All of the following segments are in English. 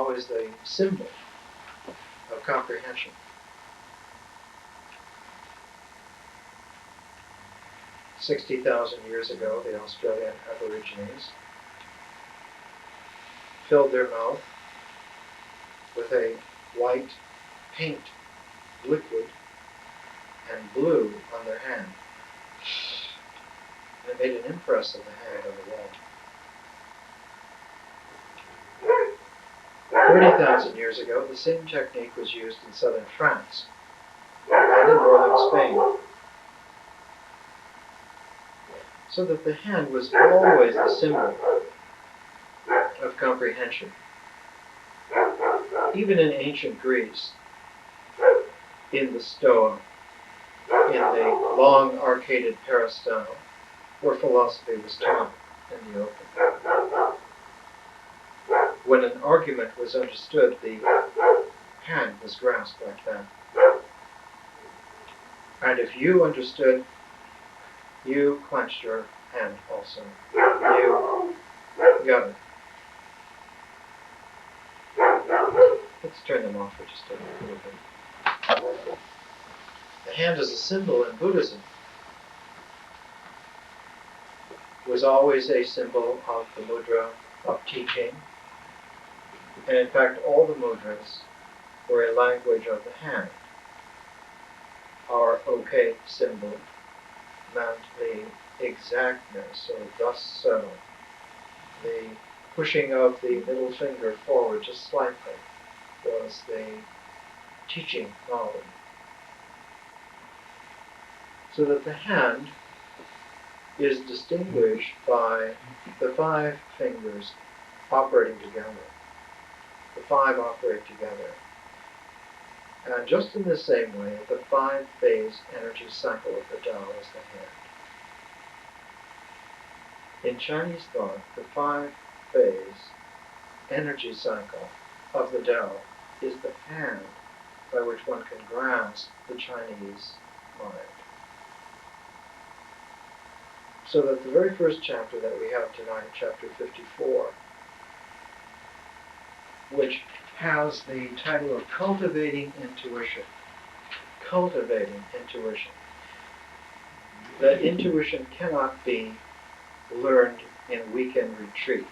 always the symbol of comprehension. "60,000 years ago, the Australian Aborigines filled their mouth with a white paint liquid and blew on their hand. And it made an impress of the hand on the wall. 30,000 years ago, the same technique was used in southern France and in northern Spain, so that the hand was always the symbol of comprehension. Even in ancient Greece, in the Stoa, in the long arcaded peristyle, where philosophy was taught in the open. When an argument was understood, the hand was grasped like that. And if you understood, you clenched your hand also. You got it. Let's turn them off for just a little bit. The hand as a symbol in Buddhism was always a symbol of the mudra of teaching. And in fact, all the mudras were a language of the hand. Our OK symbol meant the exactness, or thus so. The pushing of the middle finger forward just slightly was the teaching knowledge. So that the hand is distinguished by the 5 fingers operating together. The 5 operate together. And just in the same way, the 5-phase energy cycle of the Tao is the hand. In Chinese thought, the 5-phase energy cycle of the Tao is the hand by which one can grasp the Chinese mind. So that the very first chapter that we have tonight, chapter 54, which has the title of Cultivating Intuition. Cultivating Intuition. That intuition cannot be learned in weekend retreat.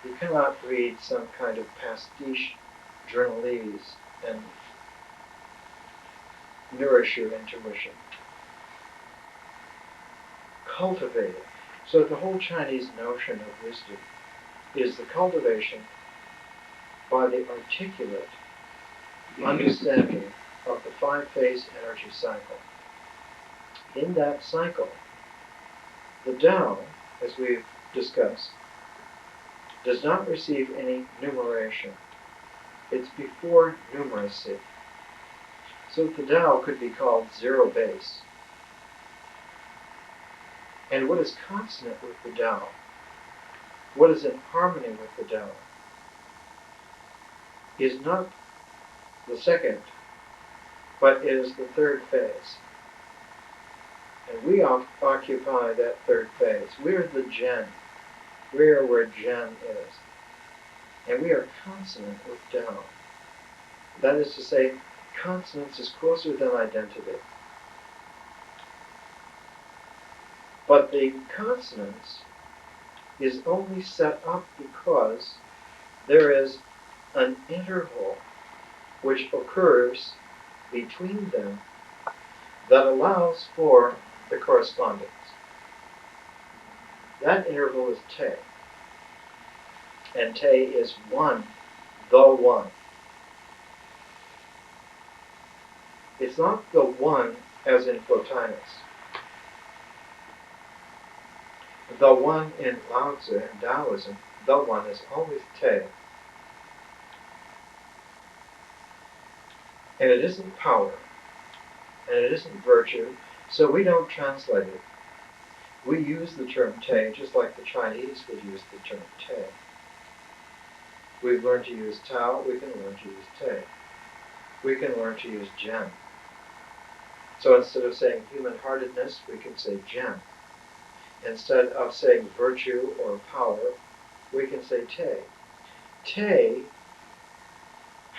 You cannot read some kind of pastiche journalese and nourish your intuition. Cultivating. So the whole Chinese notion of wisdom is the cultivation by the articulate understanding of the 5-phase energy cycle. In that cycle, the Tao, as we've discussed, does not receive any numeration. It's before numeracy. So the Tao could be called zero base. And what is consonant with the Tao, what is in harmony with the Tao, is not the second, but is the 3rd phase. And we occupy that 3rd phase. We're the Gen. We're where Gen is. And we are consonant with Tao. That is to say, consonance is closer than identity. But the consonance is only set up because there is an interval which occurs between them that allows for the correspondence. That interval is Te. And Te is one, the one. It's not the one as in Plotinus. The one in Lao Tzu and Taoism, the one is always Te. And it isn't power, and it isn't virtue, so we don't translate it. We use the term Te just like the Chinese would use the term Te. We've learned to use Tao, we can learn to use Te. We can learn to use Gen. So instead of saying human-heartedness, we can say Gen. Instead of saying virtue or power, we can say Te. Te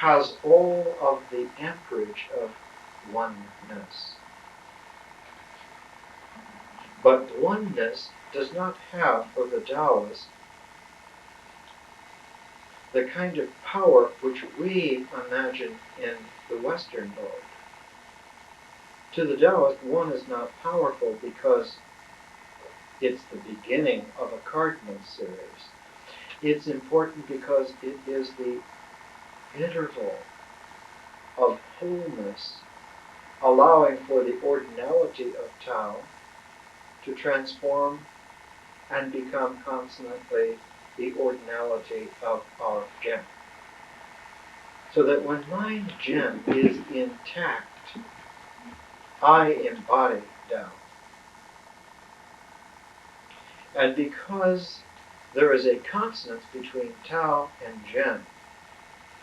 has all of the amperage of oneness. But oneness does not have, for the Taoist, the kind of power which we imagine in the Western world. To the Taoist, one is not powerful because it's the beginning of a cardinal series. It's important because it is the interval of wholeness, allowing for the ordinality of Tao to transform and become consonantly the ordinality of our Gem. So that when my Gem is intact, I embody Tao. And because there is a consonance between Tao and Gem,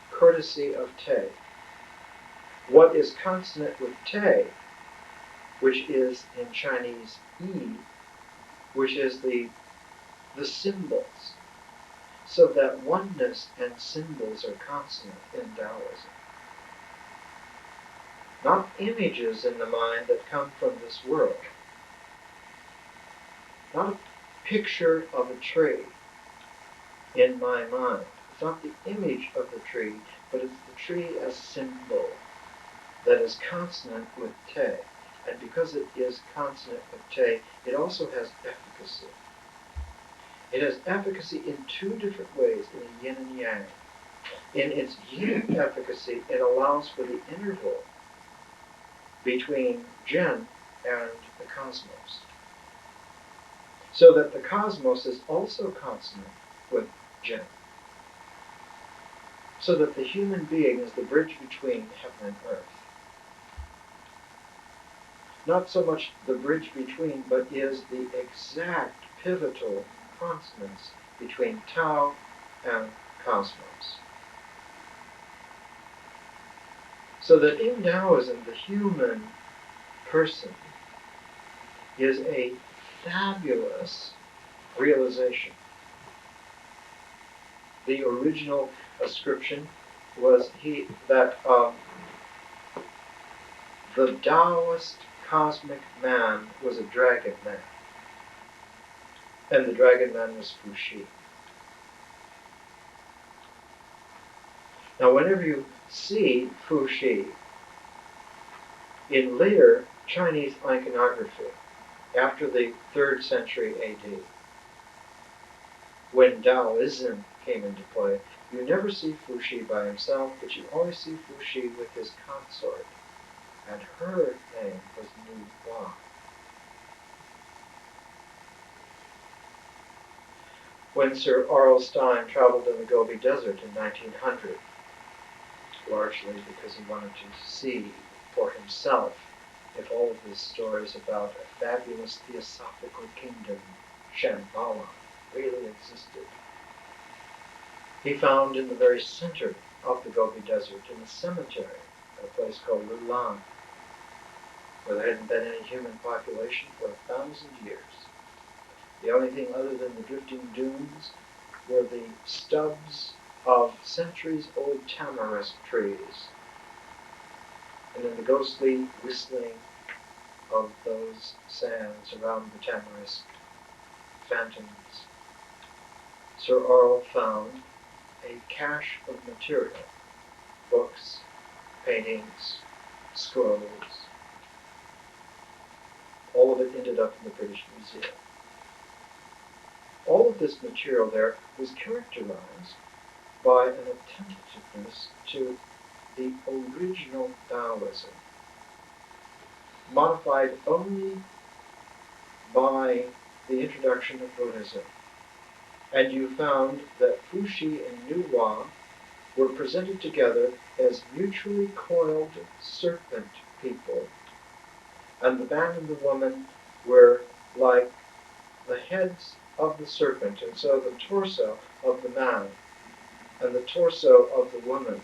courtesy of Te, what is consonant with Te, which is in Chinese Yi, which is the symbols, so that oneness and symbols are consonant in Taoism. Not images in the mind that come from this world. Not a picture of a tree in my mind. It's not the image of the tree, but it's the tree as symbol that is consonant with Te. And because it is consonant with Te, it also has efficacy. It has efficacy in two different ways, in the yin and yang. In its yin efficacy, it allows for the interval between Gen and the cosmos, so that the cosmos is also consonant with Gen, so that the human being is the bridge between heaven and earth. Not so much the bridge between, but is the exact pivotal consonance between Tao and cosmos. So that in Taoism, the human person is a fabulous realization. The original ascription was that the Taoist cosmic man was a dragon man, and the dragon man was Fuxi. Now, whenever you see Fuxi in later Chinese iconography, after the 3rd century AD, when Taoism came into play, you never see Fuxi by himself, but you always see Fuxi with his consort, and her name was Nu Hua. When Sir R.L. Stein traveled in the Gobi Desert in 1900, largely because he wanted to see for himself if all of his stories about a fabulous theosophical kingdom, Shambhala, really existed. He found in the very center of the Gobi Desert, in a cemetery, at a place called Lulan, where there hadn't been any human population for 1,000 years. The only thing other than the drifting dunes were the stubs of centuries-old tamarisk trees, and then the ghostly whistling of those sands around the tamarisk phantoms. Sir Arl found a cache of material, books, paintings, scrolls. All of it ended up in the British Museum. All of this material there was characterized by an attentiveness to the original Taoism, modified only by the introduction of Buddhism. And you found that Fuxi and Nu Hua were presented together as mutually coiled serpent people, and the man and the woman were like the heads of the serpent, and so the torso of the man and the torso of the woman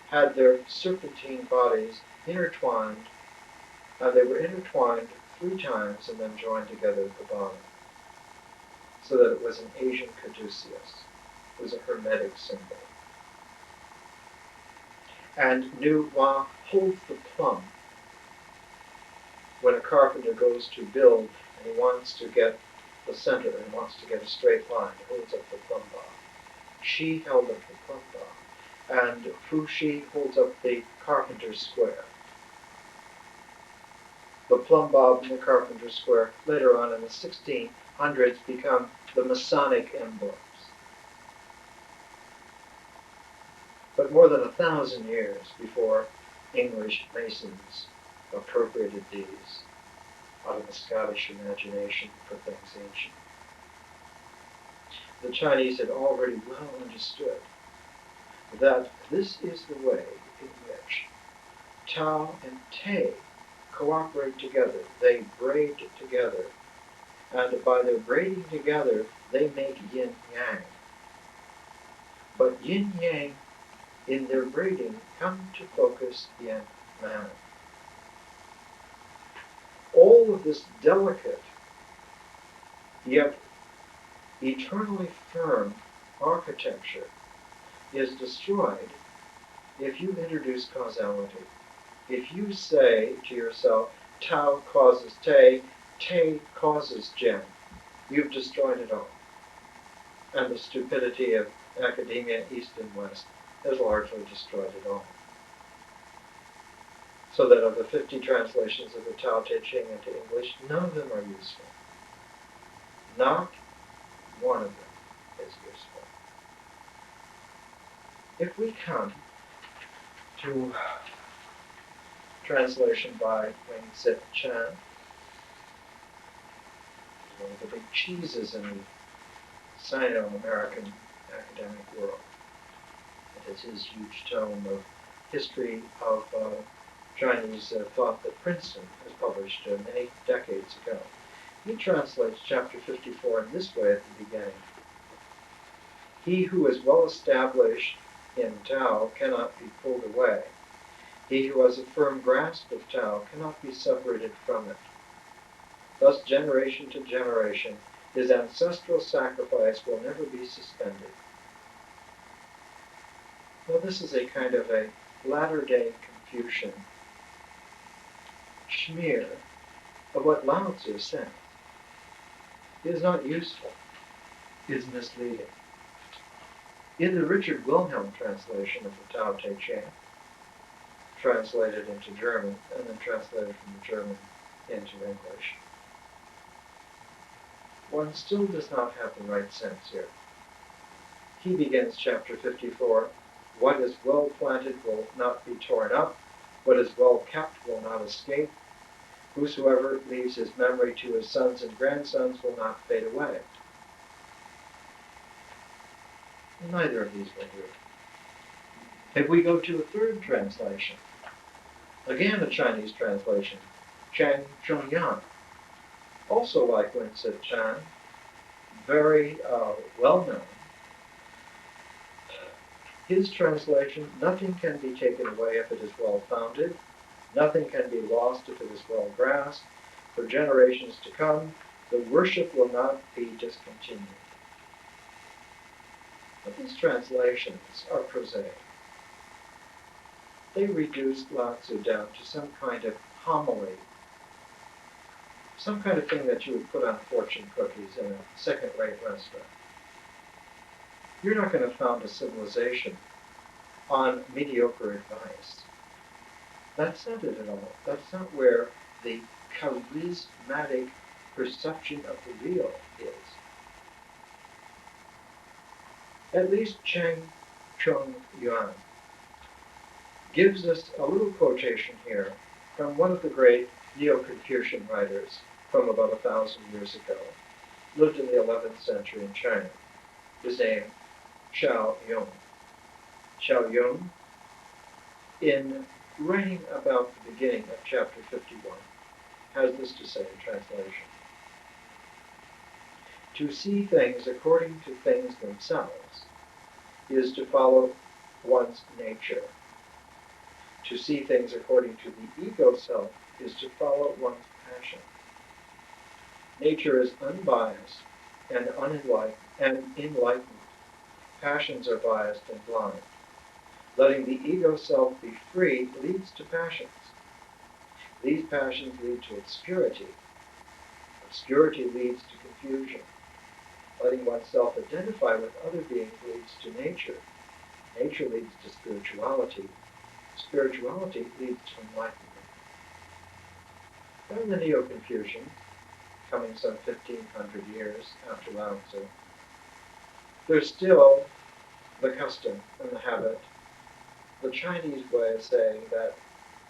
had their serpentine bodies intertwined, and they were intertwined 3 times and then joined together at the bottom, so that it was an Asian caduceus. It was a hermetic symbol. And Nu Wa holds the plumb. When a carpenter goes to build and he wants to get the center and wants to get a straight line, he holds up the plumb bob. She held up the plumb bob. And Fu Shi holds up the carpenter's square. The plumb bob and the carpenter's square later on in the 1600s become the Masonic emblems. But more than 1,000 years before English Masons appropriated these out of the Scottish imagination for things ancient, the Chinese had already well understood that this is the way in which Tao and Te cooperate together. They braid together, and by their braiding together, they make yin-yang. But yin-yang in their braiding come to focus in man. All of this delicate, yet eternally firm architecture is destroyed if you introduce causality. If you say to yourself, Tao causes Te, Te causes Jen, you've destroyed it all. And the stupidity of academia, East and West, has largely destroyed it all. So that of the 50 translations of the Tao Te Ching into English, none of them are useful. Not one of them is useful. If we come to translation by Wang Zip Chan, one of the big cheeses in the Sino-American academic world. It is his huge tome of history of Chinese thought that Princeton has published many decades ago. He translates chapter 54 in this way at the beginning. He who is well established in Tao cannot be pulled away. He who has a firm grasp of Tao cannot be separated from it. Thus, generation to generation, his ancestral sacrifice will never be suspended. Well, this is a kind of a latter-day Confucian smear of what Lao Tzu said. It is not useful. It is misleading. In the Richard Wilhelm translation of the Tao Te Ching, translated into German and then translated from the German into English, one still does not have the right sense here. He begins chapter 54, what is well planted will not be torn up, what is well kept will not escape, whosoever leaves his memory to his sons and grandsons will not fade away. Neither of these will do. If we go to a third translation, again a Chinese translation, Chang Chungyang, also like Wen Sit Chan, very well known. His translation, nothing can be taken away if it is well founded, nothing can be lost if it is well grasped. For generations to come, the worship will not be discontinued. But these translations are prosaic. They reduce Lao Tzu down to some kind of homily, some kind of thing that you would put on fortune cookies in a second-rate restaurant. You're not going to found a civilization on mediocre advice. That's not it at all. That's not where the charismatic perception of the real is. At least Chang Chung Yuan gives us a little quotation here from one of the great Neo-Confucian writers from about 1,000 years ago, lived in the 11th century in China. His name, Xiao Yong. Xiao Yong, in writing about the beginning of chapter 51, has this to say in translation. To see things according to things themselves is to follow one's nature. To see things according to the ego self is to follow one's passion. Nature is unbiased and unenlightened and enlightened. Passions are biased and blind. Letting the ego self be free leads to passions. These passions lead to obscurity. Obscurity leads to confusion. Letting oneself identify with other beings leads to nature. Nature leads to spirituality. Spirituality leads to enlightenment. Then the Neo-Confucians, coming some 1,500 years after Lao Tzu, there's still the custom and the habit, the Chinese way of saying that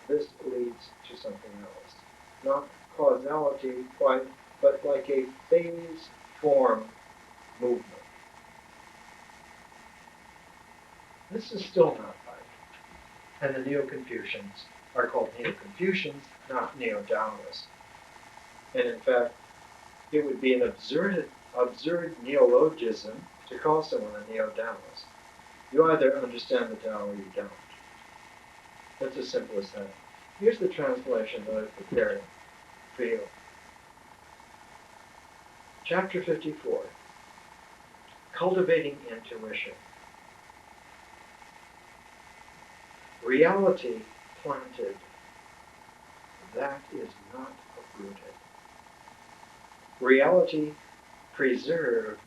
this leads to something else. Not causality quite, but like a phase form movement. This is still not right. And the Neo-Confucians are called Neo-Confucians, not Neo-Taoists. And in fact, it would be an absurd neologism to call someone a Neo-Taoist. You either understand the Tao or you don't. It's as simple as that. Here's the translation that I've prepared for you. Chapter 54, Cultivating Intuition. Reality planted, that is not uprooted. Reality preserved,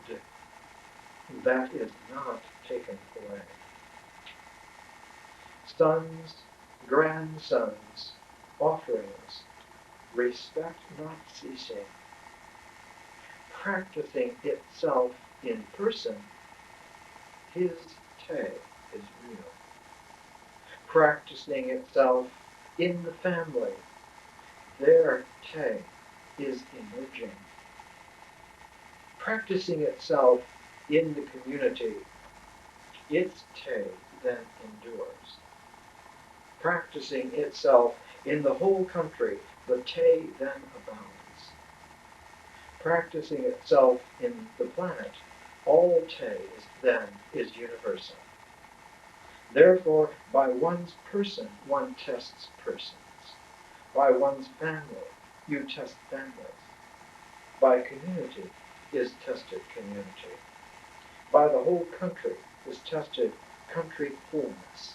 that is not taken away. Sons, grandsons, offerings, respect not ceasing. Practicing itself in person, his te is real. Practicing itself in the family, their te is emerging. Practicing itself in the community, its te then endures. Practicing itself in the whole country, the te then abounds. Practicing itself in the planet, all te then is universal. Therefore, by one's person, one tests persons. By one's family, you test families. By community is tested community. By the whole country is tested country wholeness.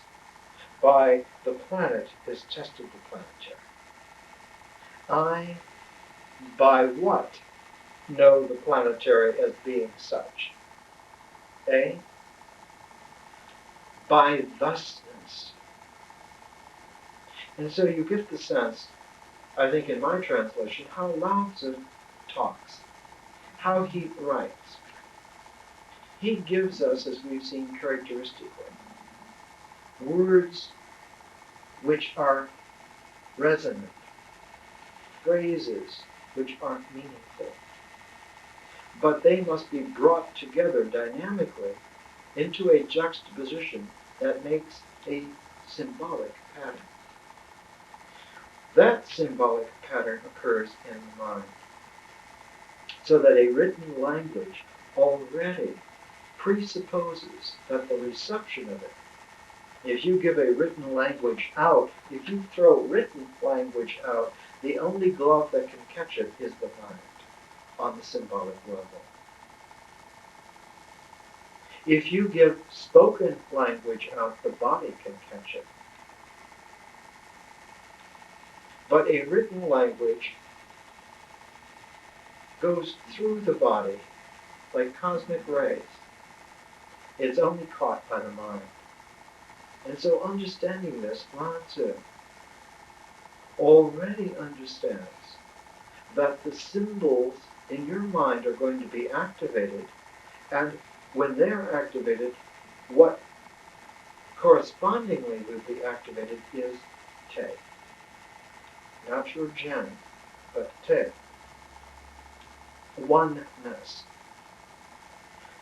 By the planet is tested the planetary. I, by what, know the planetary as being such? A, by thusness. And so you get the sense, I think in my translation, how Lao Tzu talks, how he writes. He gives us, as we've seen characteristically, words which are resonant, phrases which aren't meaningful. But they must be brought together dynamically into a juxtaposition that makes a symbolic pattern. That symbolic pattern occurs in the mind, so that a written language already presupposes that the reception of it, if you give a written language out, if you throw written language out, the only glove that can catch it is the mind on the symbolic level. If you give spoken language out, the body can catch it. But a written language goes through the body like cosmic rays. It's only caught by the mind. And so understanding this, Lao Tzu already understands that the symbols in your mind are going to be activated, and when they're activated, what correspondingly will be activated is te. Not your Jen, but te. Oneness.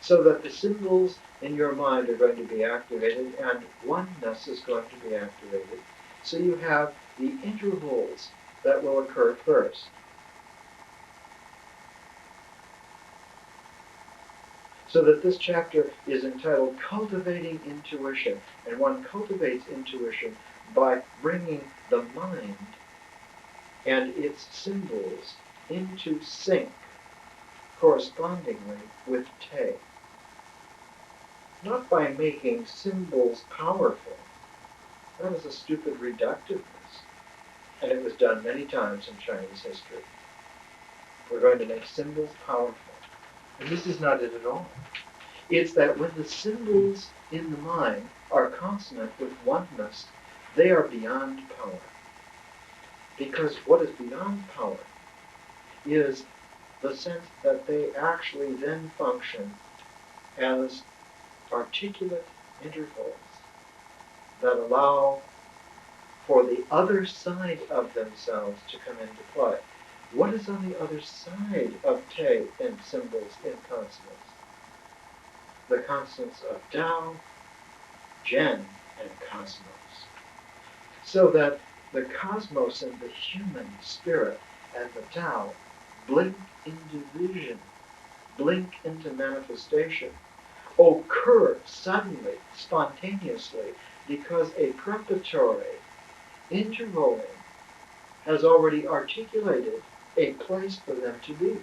So that the symbols in your mind are going to be activated and oneness is going to be activated. So you have the intervals that will occur first. So that this chapter is entitled Cultivating Intuition, and one cultivates intuition by bringing the mind and its symbols into sync correspondingly with te. Not by making symbols powerful, That was a stupid reductiveness. And it was done many times in Chinese history. We're going to make symbols powerful. And this is not it at all. It's that when the symbols in the mind are consonant with oneness, they are beyond power. Because what is beyond power is the sense that they actually then function as articulate intervals that allow for the other side of themselves to come into play. What is on the other side of te in symbols in consonants? The consonants of Tao, Zhen, and cosmos. So that the cosmos and the human spirit and the Tao blink into vision, blink into manifestation, occur suddenly, spontaneously, because a preparatory interrolling has already articulated a place for them to be.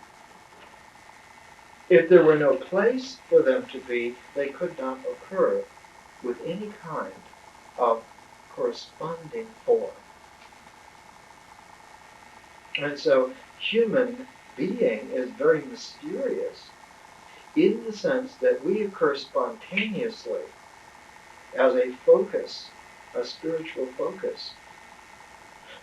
If there were no place for them to be, they could not occur with any kind of corresponding form. And so human being is very mysterious in the sense that we occur spontaneously as a focus, a spiritual focus,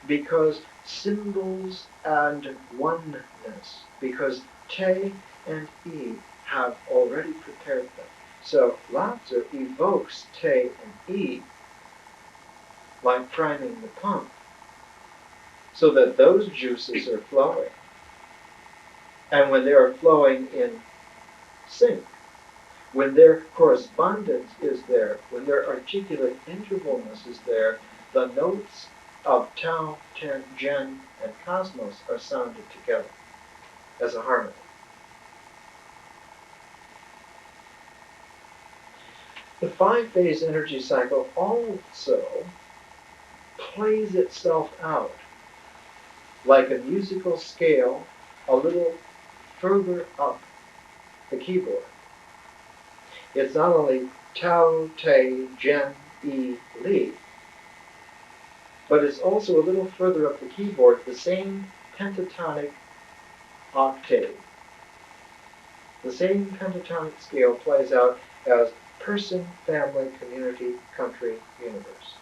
because symbols and oneness, because te and I have already prepared them. So Lao Tzu evokes te and I like priming the pump, so that those juices are flowing. And when they are flowing in sync, when their correspondence is there, when their articulate intervalness is there, the notes of Tao, Ten, Zhen, and Cosmos are sounded together as a harmony. The five-phase energy cycle also plays itself out like a musical scale a little further up the keyboard. It's not only Tao, Te, Zhen, I, Li, but it's also a little further up the keyboard, the same pentatonic octave. The same pentatonic scale plays out as person, family, community, country, universe.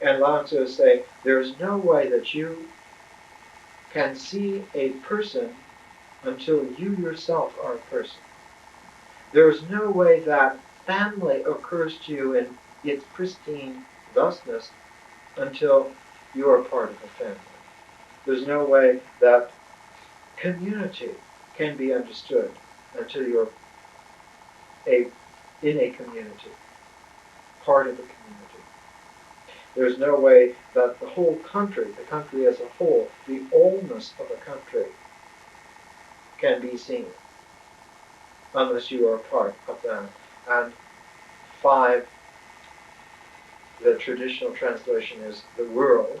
And Lao Tzu is saying, there's no way that you can see a person until you yourself are a person. There's no way that family occurs to you in its pristine thusness until you are part of a family. There's no way that community can be understood until you're in a community, part of a community. There's no way that the whole country, the country as a whole, the allness of a country can be seen unless you are a part of that. And 5, the traditional translation is the world,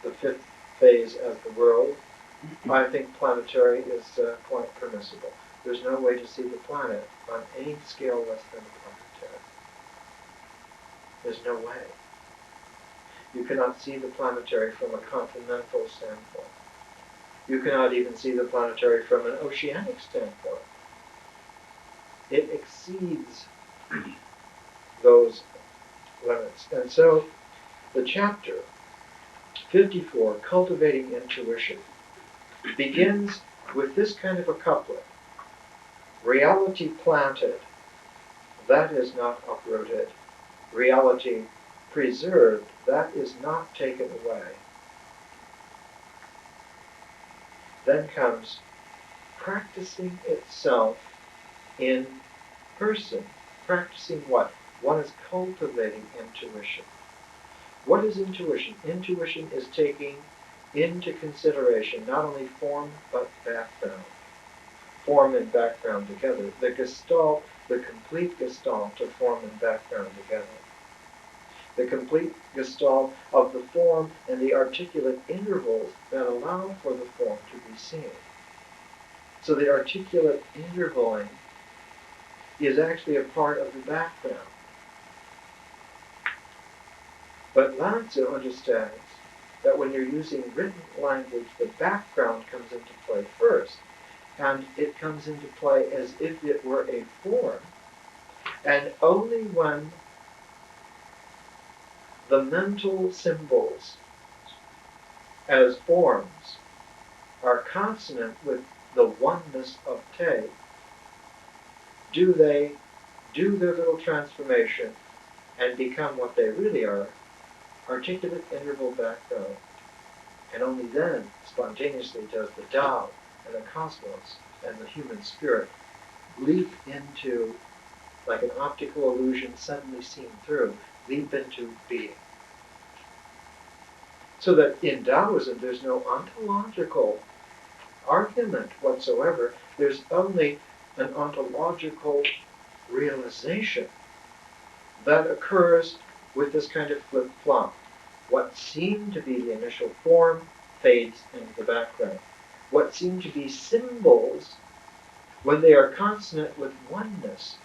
the 5th phase as the world. I think planetary is quite permissible. There's no way to see the planet on any scale less than planetary. There's no way. You cannot see the planetary from a continental standpoint. You cannot even see the planetary from an oceanic standpoint. It exceeds those limits. And so the chapter 54, Cultivating Intuition, begins with this kind of a couplet. Reality planted, that is not uprooted. Reality preserved, that is not taken away. Then comes practicing itself in person. Practicing what? One is cultivating intuition. What is intuition? Intuition is taking into consideration not only form but background. Form and background together. The gestalt, the complete gestalt of form and background together. The complete gestalt of the form and the articulate intervals that allow for the form to be seen. So the articulate intervaling is actually a part of the background. But Lao Tzu understands that when you're using written language, the background comes into play first. And it comes into play as if it were a form. And only when the mental symbols as forms are consonant with the oneness of Te, do they do their little transformation and become what they really are, articulate interval background. And only then, spontaneously, does the Tao and the cosmos and the human spirit leap into, like an optical illusion suddenly seen through, leap into being. So that in Taoism there's no ontological argument whatsoever, there's only an ontological realization that occurs with this kind of flip-flop. What seemed to be the initial form fades into the background. What seem to be symbols, when they are consonant with oneness,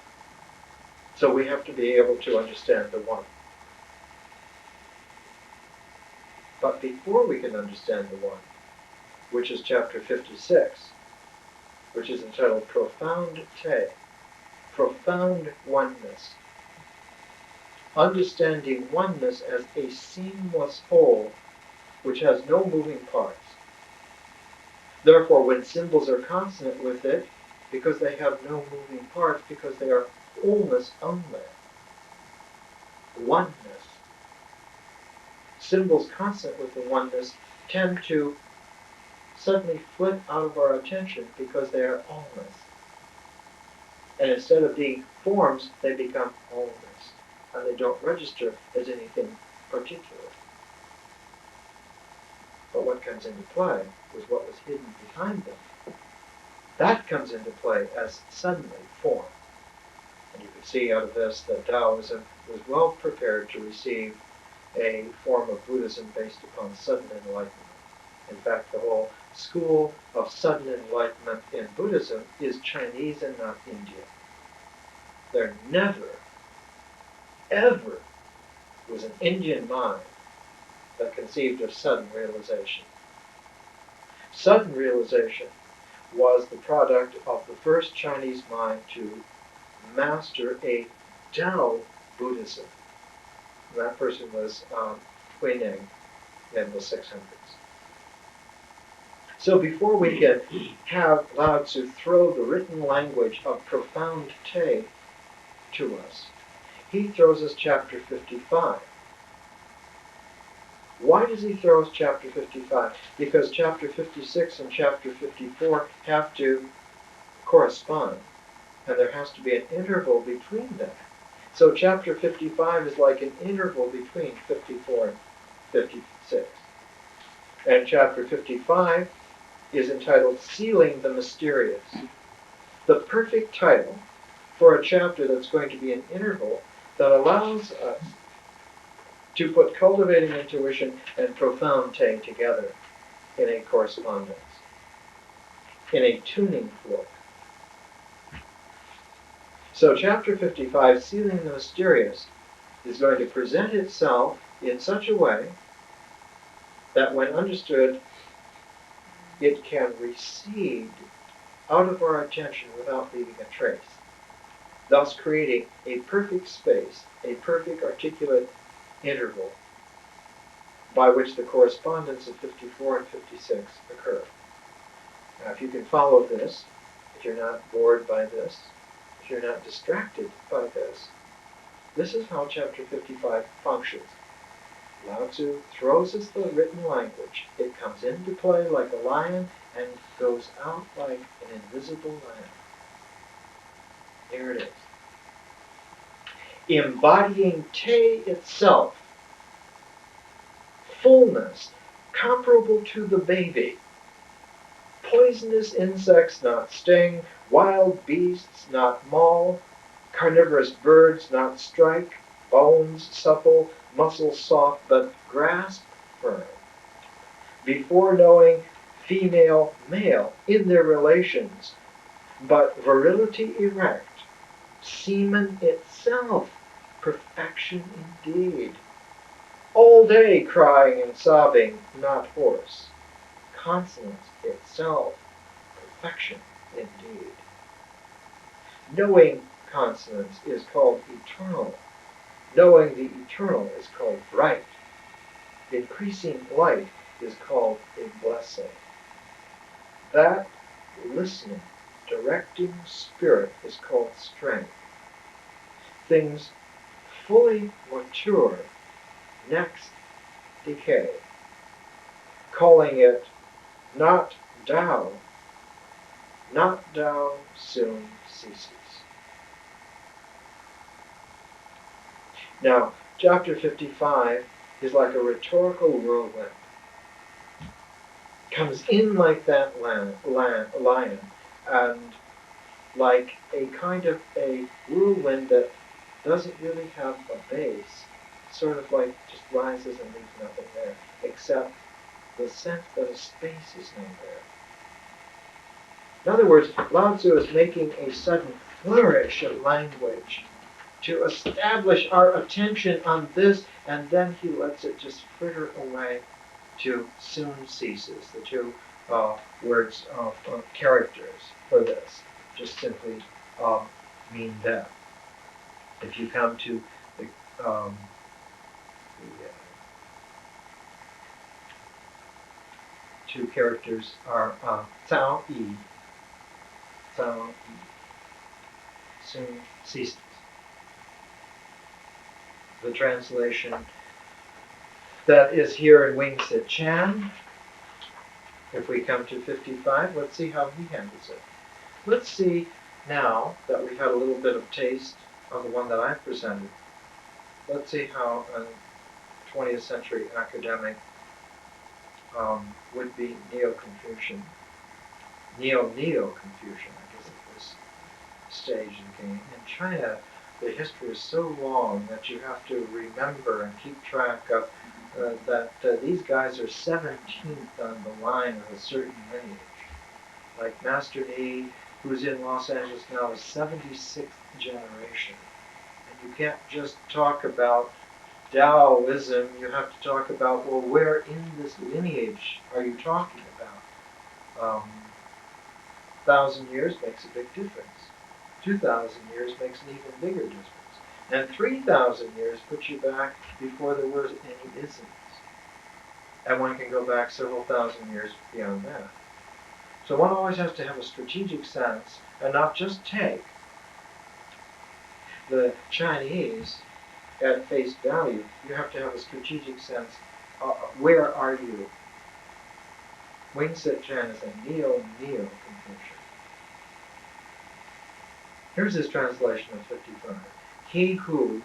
so we have to be able to understand the one. But before we can understand the one, which is chapter 56, which is entitled Profound Te, Profound Oneness, understanding oneness as a seamless whole which has no moving parts. Therefore, when symbols are consonant with it, because they have no moving parts, because they are wholeness only, oneness, symbols consonant with the oneness tend to suddenly flit out of our attention because they are allness. And instead of being forms, they become allness. And they don't register as anything particular. But what comes into play was what was hidden behind them. That comes into play as suddenly form. And you can see out of this that Taoism was well prepared to receive a form of Buddhism based upon sudden enlightenment. In fact, the whole school of sudden enlightenment in Buddhism is Chinese and not Indian. There never, ever was an Indian mind that conceived of sudden realization. Sudden realization was the product of the first Chinese mind to master a Tao Buddhism. And that person was Huineng in the 600s. So before we can have Lao Tzu throw the written language of profound Te to us, he throws us chapter 55. Why does he throw us chapter 55? Because chapter 56 and chapter 54 have to correspond, and there has to be an interval between them. So chapter 55 is like an interval between 54 and 56. And chapter 55 is entitled Sealing the Mysterious. The perfect title for a chapter that's going to be an interval that allows us to put cultivating intuition and profound Te together in a correspondence, in a tuning fork. So chapter 55, Sealing the Mysterious, is going to present itself in such a way that when understood, it can recede out of our attention without leaving a trace, thus creating a perfect space, a perfect articulate interval by which the correspondence of 54 and 56 occur. Now, if you can follow this, if you're not bored by this, if you're not distracted by this, this is how chapter 55 functions. Lao Tzu throws us the written language. It comes into play like a lion and goes out like an invisible lamb. Here it is. Embodying Te itself, fullness, comparable to the baby. Poisonous insects not sting, wild beasts not maul, carnivorous birds not strike, bones supple, muscles soft, but grasp firm. Before knowing female, male in their relations, but virility erect, Semen itself, perfection indeed. All day crying and sobbing, not hoarse. Consonance itself, perfection indeed. Knowing consonance is called eternal. Knowing the eternal is called bright. Increasing light is called a blessing. That listening, directing spirit is called strength. Things fully mature next decay. Calling it not Tao, not Tao soon ceases. Now, chapter 55 is like a rhetorical whirlwind. Comes in like that lion, and like a kind of a whirlwind that doesn't really have a base, sort of like just rises and leaves nothing there, except the sense that a space is now there. In other words, Lao Tzu is making a sudden flourish of language to establish our attention on this, and then he lets it just fritter away to soon ceases. The two words of characters for this just simply mean that. If you come to the two characters are Cao Yi, soon ceases. The translation that is here in Wing Sit Chan. If we come to 55, let's see how he handles it. Let's see now that we've had a little bit of taste of the one that I've presented. Let's see how a 20th century academic would be Neo-Confucian. Neo-Confucian, I guess, at this stage of the game. In China, the history is so long that you have to remember and keep track of that these guys are 17th on the line of a certain lineage. Like Master Ni, who's in Los Angeles now, is 76th generation. And you can't just talk about Taoism, you have to talk about, well, where in this lineage are you talking about? 1,000 years makes a big difference. 2,000 years makes an even bigger difference. And 3,000 years puts you back before there were any isms. And one can go back several thousand years beyond that. So one always has to have a strategic sense and not just take the Chinese at face value. You have to have a strategic sense. Where are you? Wing Sit Chan is a Neo-Confucian. Here's his translation of 55. He who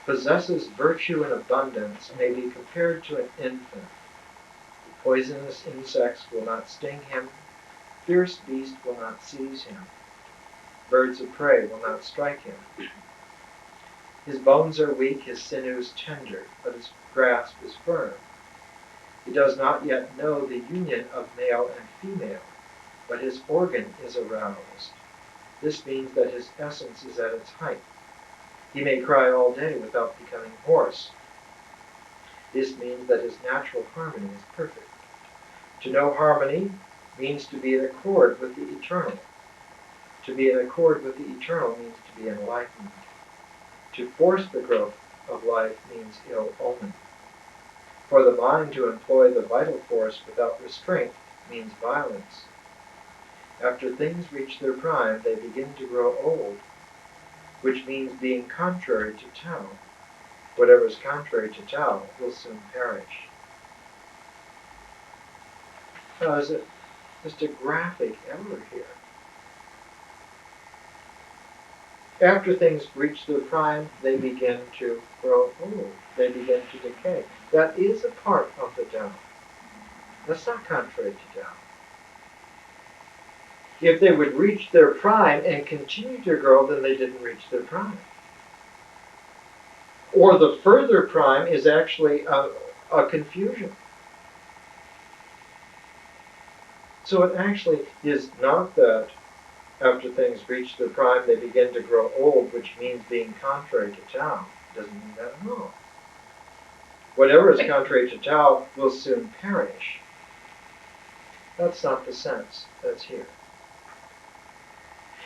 possesses virtue in abundance may be compared to an infant. Poisonous insects will not sting him. Fierce beast will not seize him. Birds of prey will not strike him. His bones are weak, his sinews tender, but his grasp is firm. He does not yet know the union of male and female, but his organ is aroused. This means that his essence is at its height. He may cry all day without becoming hoarse. This means that his natural harmony is perfect. To know harmony means to be in accord with the eternal. To be in accord with the eternal means to be enlightened. To force the growth of life means ill omen. For the mind to employ the vital force without restraint means violence. After things reach their prime, they begin to grow old, which means being contrary to Tao. Whatever is contrary to Tao will soon perish. Now, is it just a graphic error here? After things reach their prime, they begin to grow old. They begin to decay. That is a part of the Tao. That's not contrary to Tao. If they would reach their prime and continue to grow, then they didn't reach their prime. Or the further prime is actually a confusion. So it actually is not that after things reach their prime, they begin to grow old, which means being contrary to Tao. Doesn't mean that at all. Whatever is contrary to Tao will soon perish. That's not the sense that's here.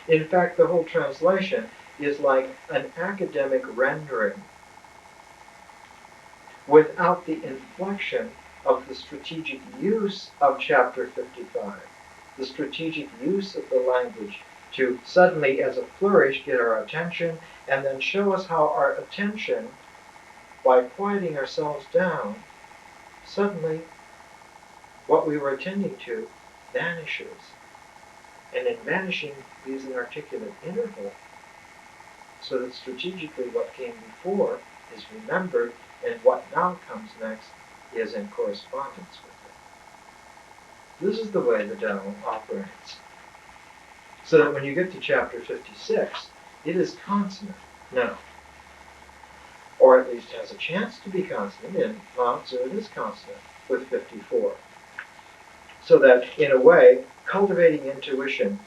In fact, the whole translation is like an academic rendering without the inflection of the strategic use of chapter 55, the strategic use of the language to suddenly, as a flourish, get our attention and then show us how our attention, by quieting ourselves down, suddenly what we were attending to vanishes. And in vanishing leaves an articulate interval, so that strategically what came before is remembered, and what now comes next is in correspondence with it. This is the way the Tao operates. So that when you get to chapter 56, it is consonant now. Or at least has a chance to be consonant. In Lao Tzu it is consonant with 54. So that, in a way, cultivating intuition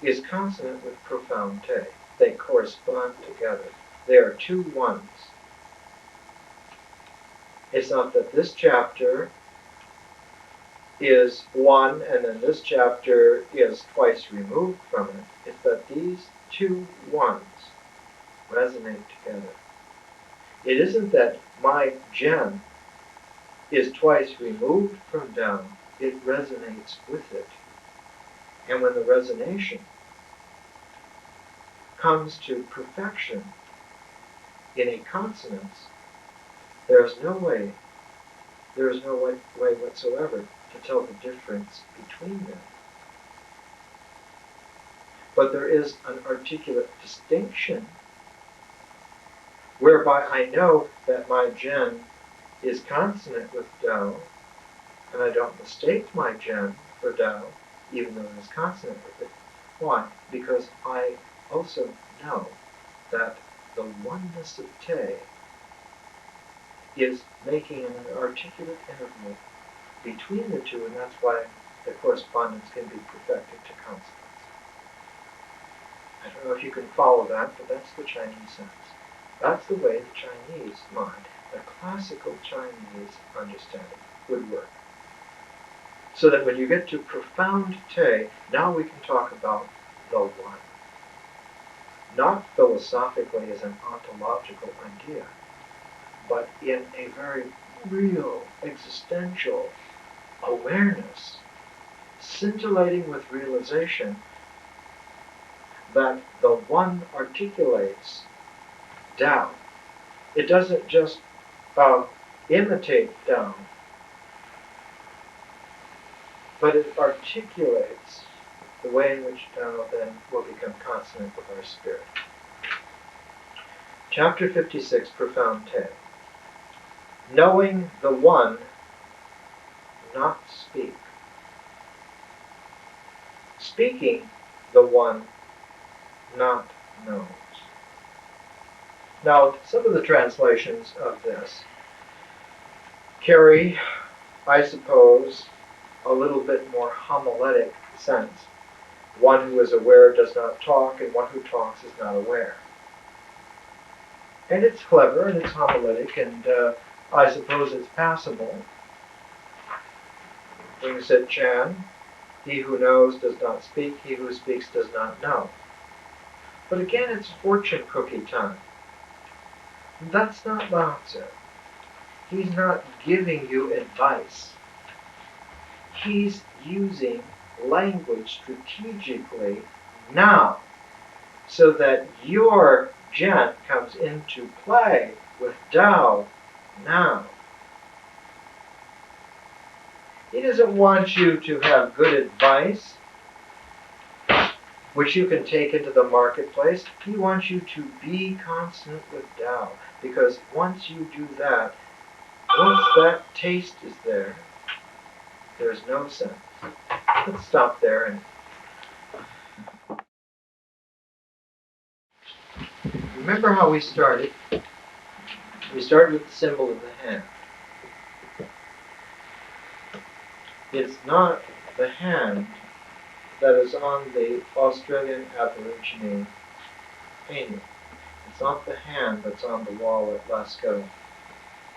is consonant with profound te. They correspond together. They are two ones. It's not that this chapter is one and then this chapter is twice removed from it. It's that these two ones resonate together. It isn't that my Jen is twice removed from Tao. It resonates with it. And when the resonation comes to perfection in a consonance, there is no way whatsoever to tell the difference between them. But there is an articulate distinction whereby I know that my Jen is consonant with Tao, and I don't mistake my Jen for Tao, even though it is consonant with it. Why? Because I also know that the oneness of Te is making an articulate interval between the two, and that's why the correspondence can be perfected to consonance. I don't know if you can follow that, but that's the Chinese sense. That's the way the Chinese mind, the classical Chinese understanding, would work. So that when you get to profound Te, now we can talk about the One. Not philosophically as an ontological idea, but in a very real, existential awareness, scintillating with realization that the One articulates Tao. It doesn't just imitate Tao, but it articulates the way in which Tao then will become consonant with our spirit. Chapter 56, Profound Te. Knowing the One, not speak. Speaking the One, not knows. Now, some of the translations of this carry, I suppose, a little bit more homiletic sense. One who is aware does not talk, and one who talks is not aware. And it's clever, and it's homiletic, and I suppose it's passable. Ching said Chan, he who knows does not speak, he who speaks does not know. But again, it's fortune cookie time. That's not Lao Tzu. He's not giving you advice. He's using language strategically now, so that your Jen comes into play with Tao now. He doesn't want you to have good advice, which you can take into the marketplace. He wants you to be consonant with Tao, because once you do that, once that taste is there, there's no sense. Let's stop there and remember how we started. We started with the symbol of the hand. It's not the hand that is on the Australian Aborigine painting. It's not the hand that's on the wall at Lascaux.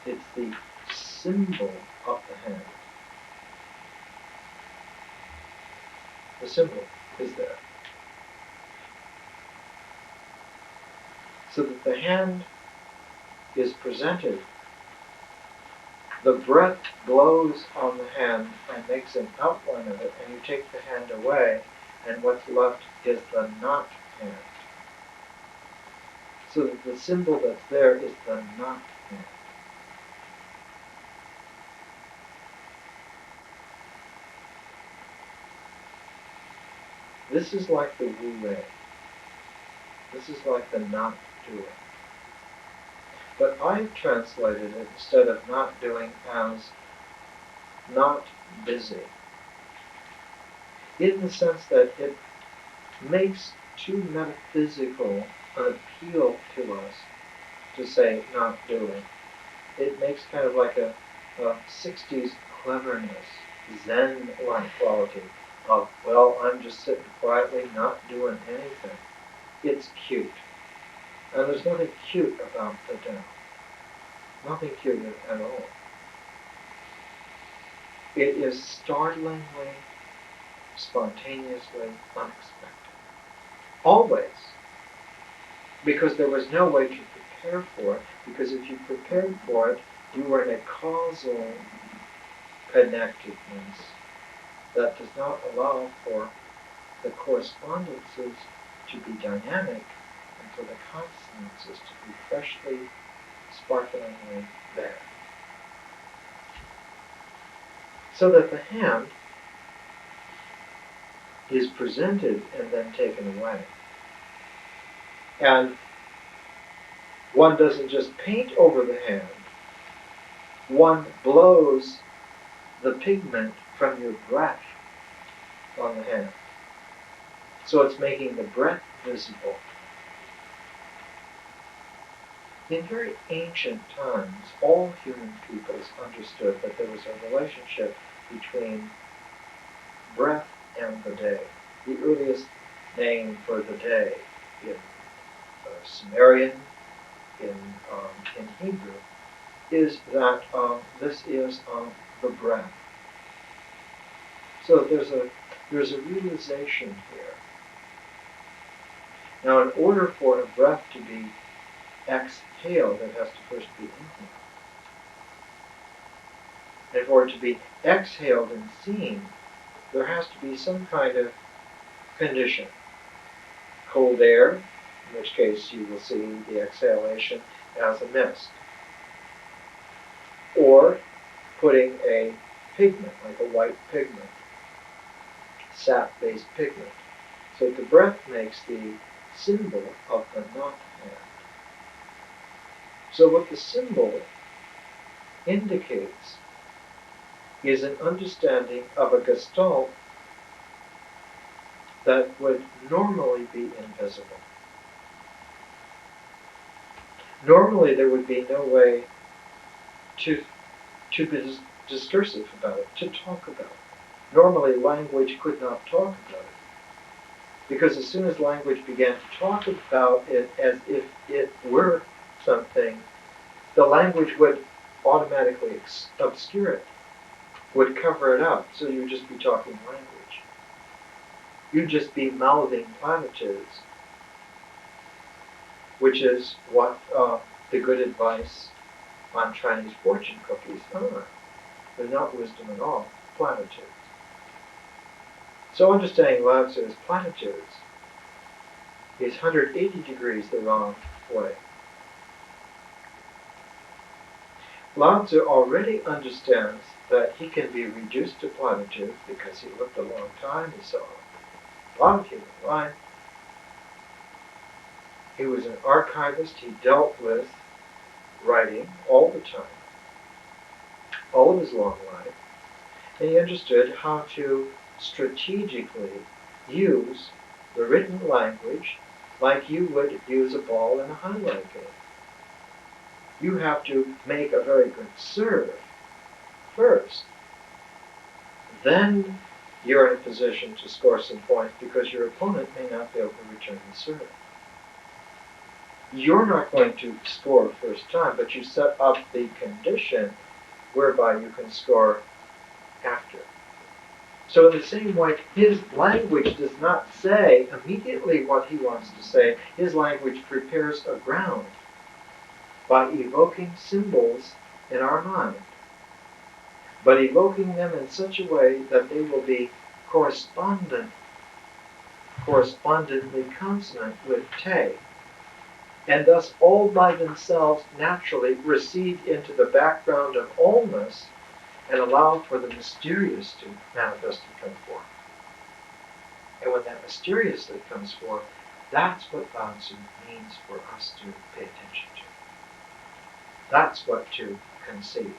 It's the symbol of the hand. The symbol is there. So that the hand is presented. The breath blows on the hand and makes an outline of it, and you take the hand away, and what's left is the not hand. So that the symbol that's there is the not hand. This is like the wu-wei. This is like the not doing. But I've translated it, instead of not doing, as not busy. In the sense that it makes too metaphysical an appeal to us to say not doing. It makes kind of like a 60s cleverness, Zen-like quality of, well, I'm just sitting quietly, not doing anything. It's cute. And there's nothing cute about the Tao. Nothing cute at all. It is startlingly, spontaneously unexpected. Always. Because there was no way to prepare for it, because if you prepared for it, you were in a causal connectedness that does not allow for the correspondences to be dynamic and for the consonances to be freshly, sparklingly there. So that the hand is presented and then taken away. And one doesn't just paint over the hand, one blows the pigment from your breath on the hand. So it's making the breath visible. In very ancient times, all human peoples understood that there was a relationship between breath and the day. The earliest name for the day in Sumerian, in Hebrew, is that this is the breath. So there's a realization here. Now, in order for a breath to be exhaled, it has to first be inhaled. And for it to be exhaled and seen, there has to be some kind of condition. Cold air, in which case you will see the exhalation as a mist. Or putting a pigment, like a white pigment, sap-based pigment. So the breath makes the symbol of the not hand. So what the symbol indicates is an understanding of a gestalt that would normally be invisible. Normally there would be no way to be discursive about it, to talk about it. Normally language could not talk about it. Because as soon as language began to talk about it as if it were something, the language would automatically obscure it, would cover it up, so you would just be talking language. You'd just be mouthing platitudes, which is what the good advice on Chinese fortune cookies are. They're not wisdom at all, platitudes. So understanding Lao Tzu's platitudes is 180 degrees the wrong way. Lao Tzu already understands that he can be reduced to platitudes because he lived a long time, he saw a lot of human life. He was an archivist, he dealt with writing all the time, all of his long life, and he understood how to strategically use the written language like you would use a ball in a highlight game. You have to make a very good serve first. Then you're in a position to score some points because your opponent may not be able to return the serve. You're not going to score first time, but you set up the condition whereby you can score after. So in the same way, his language does not say immediately what he wants to say. His language prepares a ground by evoking symbols in our mind, but evoking them in such a way that they will be correspondently consonant with te, and thus all by themselves naturally recede into the background of allness and allow for the mysterious to manifest and come forth. And when that mysteriously comes forth, that's what Lao Tzu means for us to pay attention to. That's what to conceive.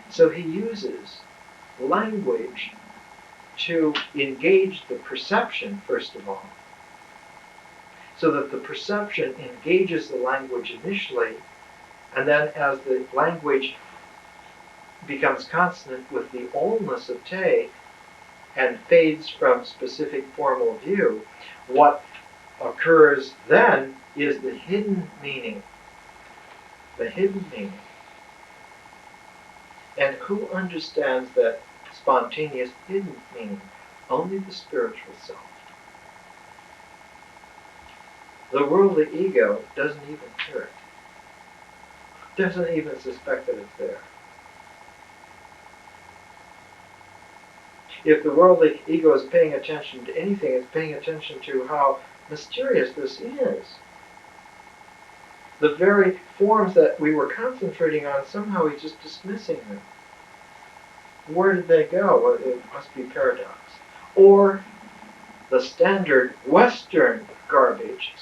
So he uses language to engage the perception, first of all, so that the perception engages the language initially, and then as the language becomes consonant with the allness of te and fades from specific formal view, what occurs then is the hidden meaning. The hidden meaning. And who understands that spontaneous hidden meaning? Only the spiritual self. The worldly ego doesn't even hear it. Doesn't even suspect that it's there. If the worldly ego is paying attention to anything, it's paying attention to how mysterious this is. The very forms that we were concentrating on, somehow he's just dismissing them. Where did they go? Well, it must be paradox. Or the standard Western garbage,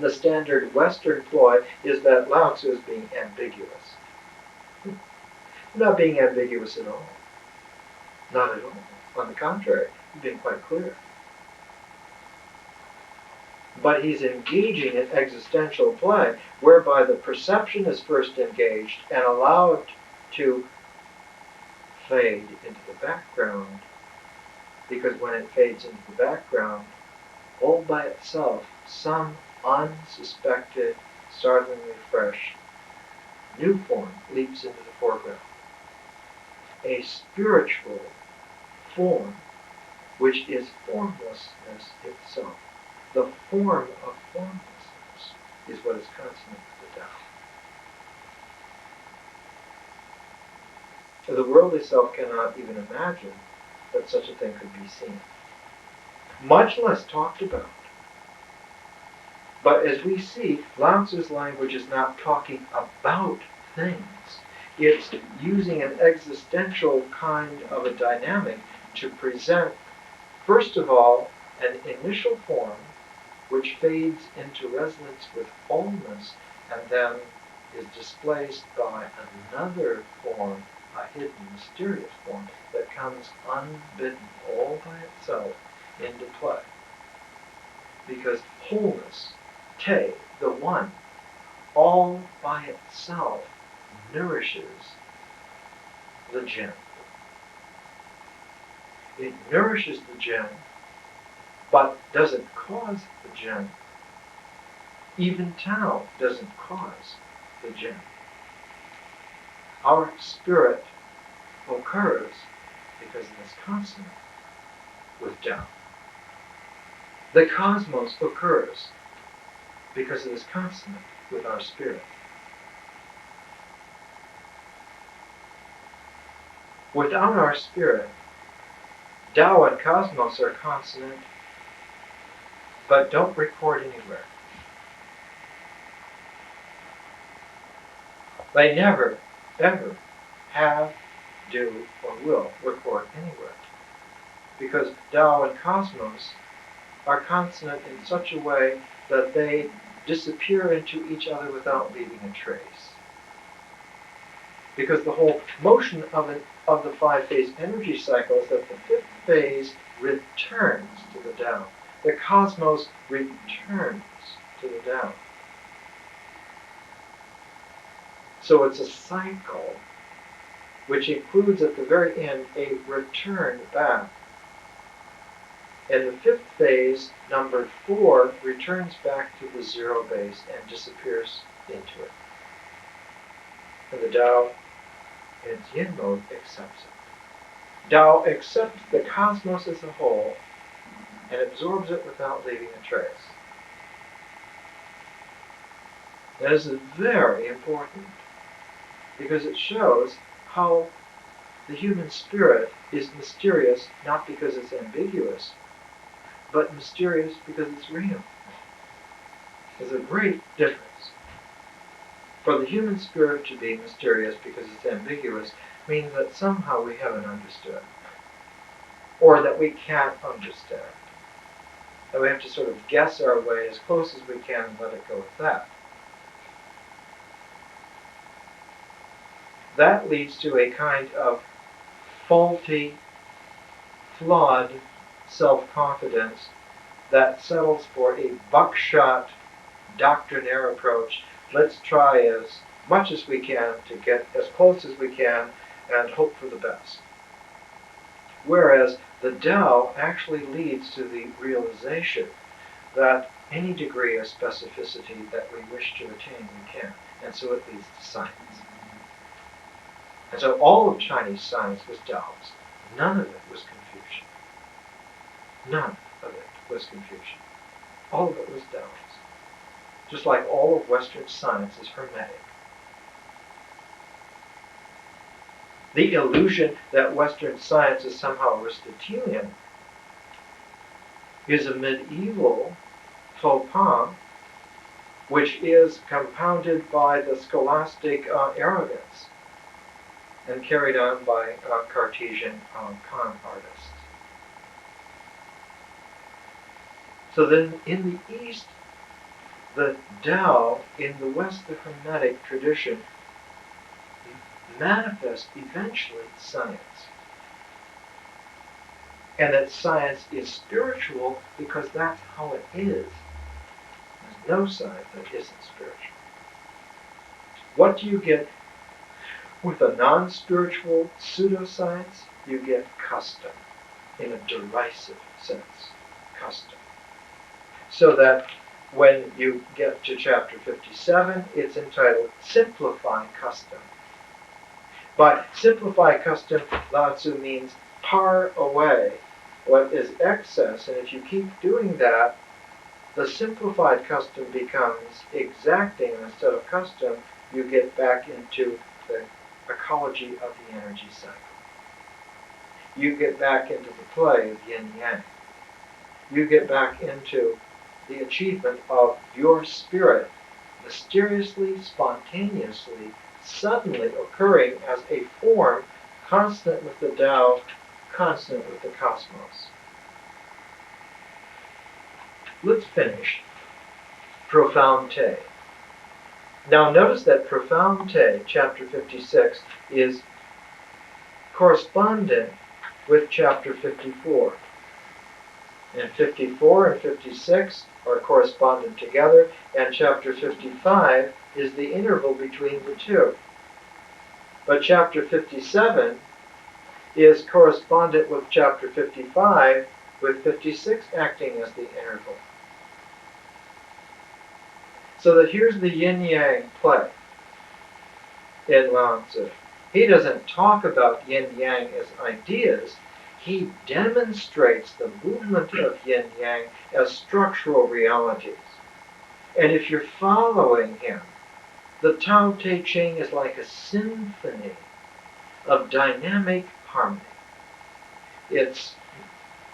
the standard Western ploy is that Lao Tzu is being ambiguous. Not being ambiguous at all. Not at all. On the contrary, he's being quite clear. But he's engaging in existential play, whereby the perception is first engaged and allowed to fade into the background, because when it fades into the background, all by itself, some unsuspected, startlingly fresh, new form leaps into the foreground. A spiritual form, which is formlessness itself. The form of formlessness is what is consonant with the Tao. So the worldly self cannot even imagine that such a thing could be seen, much less talked about. But as we see, Lao Tzu's language is not talking about things. It's using an existential kind of a dynamic to present, first of all, an initial form which fades into resonance with allness and then is displaced by another form, a hidden, mysterious form, that comes unbidden all by itself into play. Because wholeness, te, the one, all by itself nourishes the gem. It nourishes the gem, but doesn't cause the gem. Even Tao doesn't cause the gem. Our spirit occurs because it is consonant with Tao. The cosmos occurs because it is consonant with our spirit. Without our spirit, Tao and cosmos are consonant, but don't record anywhere. They never, ever have, do, or will record anywhere. Because Tao and cosmos are consonant in such a way that they disappear into each other without leaving a trace. Because the whole motion of the five-phase energy cycle is that the fifth phase returns to the Tao. The cosmos returns to the Tao. So it's a cycle which includes at the very end a return back. And the fifth phase, number 4, returns back to the zero base and disappears into it. And the Tao, in its yin mode, accepts it. Tao accepts the cosmos as a whole and absorbs it without leaving a trace. That is very important because it shows how the human spirit is mysterious not because it's ambiguous, but mysterious because it's real. There's a great difference. For the human spirit to be mysterious because it's ambiguous means that somehow we haven't understood, or that we can't understand. That we have to sort of guess our way as close as we can and let it go with that. That leads to a kind of faulty, flawed self-confidence that settles for a buckshot, doctrinaire approach. Let's try as much as we can to get as close as we can and hope for the best. Whereas the Tao actually leads to the realization that any degree of specificity that we wish to attain, we can. And so it leads to science. And so all of Chinese science was Taoist. None of it was Confucian. None of it was Confucian. All of it was Taoist. Just like all of Western science is Hermetic. The illusion that Western science is somehow Aristotelian is a medieval faux pas, which is compounded by the scholastic arrogance and carried on by Cartesian con artists. So then in the East, the Tao, in the West, the Hermetic tradition, manifests eventually science. And that science is spiritual because that's how it is. There's no science that isn't spiritual. What do you get with a non-spiritual pseudoscience? You get custom, in a derisive sense, custom. So that when you get to chapter 57, it's entitled Simplify Custom. By simplify custom, Lao Tzu means par away what is excess, and if you keep doing that, the simplified custom becomes exacting, and instead of custom, you get back into the ecology of the energy cycle. You get back into the play of yin-yang. You get back into the achievement of your spirit mysteriously, spontaneously, suddenly occurring as a form constant with the Tao, constant with the cosmos. Let's finish Profound Te. Now notice that Profound Te, chapter 56, is correspondent with chapter 54. And 54 and 56 are correspondent together, and chapter 55 is the interval between the two. But chapter 57 is correspondent with chapter 55, with 56 acting as the interval. So that here's the yin-yang play in Lao Tzu. He doesn't talk about yin-yang as ideas. He demonstrates the movement of yin-yang as structural realities. And if you're following him, the Tao Te Ching is like a symphony of dynamic harmony. Its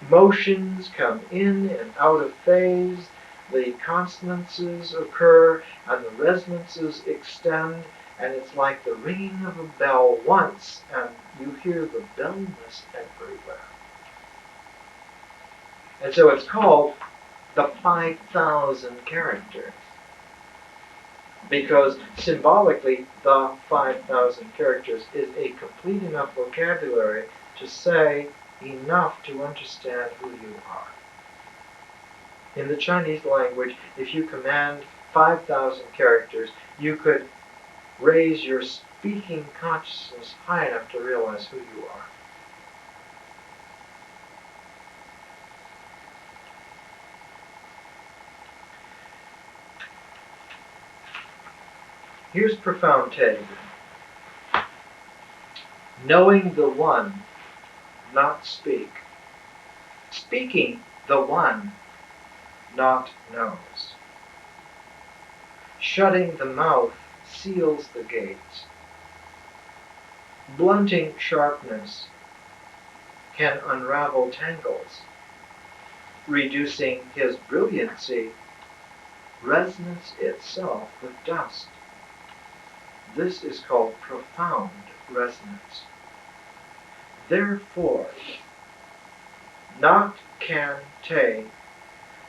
motions come in and out of phase, the consonances occur, and the resonances extend, and it's like the ringing of a bell once, and you hear the bellness everywhere. And so it's called the 5,000 characters, because symbolically the 5,000 characters is a complete enough vocabulary to say enough to understand who you are. In the Chinese language, if you command 5,000 characters, you could raise your speaking consciousness high enough to realize who you are. Here's profound Te. Knowing the one, not speak. Speaking the one, not knows. Shutting the mouth seals the gates. Blunting sharpness can unravel tangles. Reducing his brilliancy, resonance itself with dust. This is called profound resonance. Therefore, not can Te,